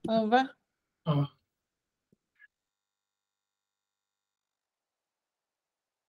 Au revoir. Au revoir.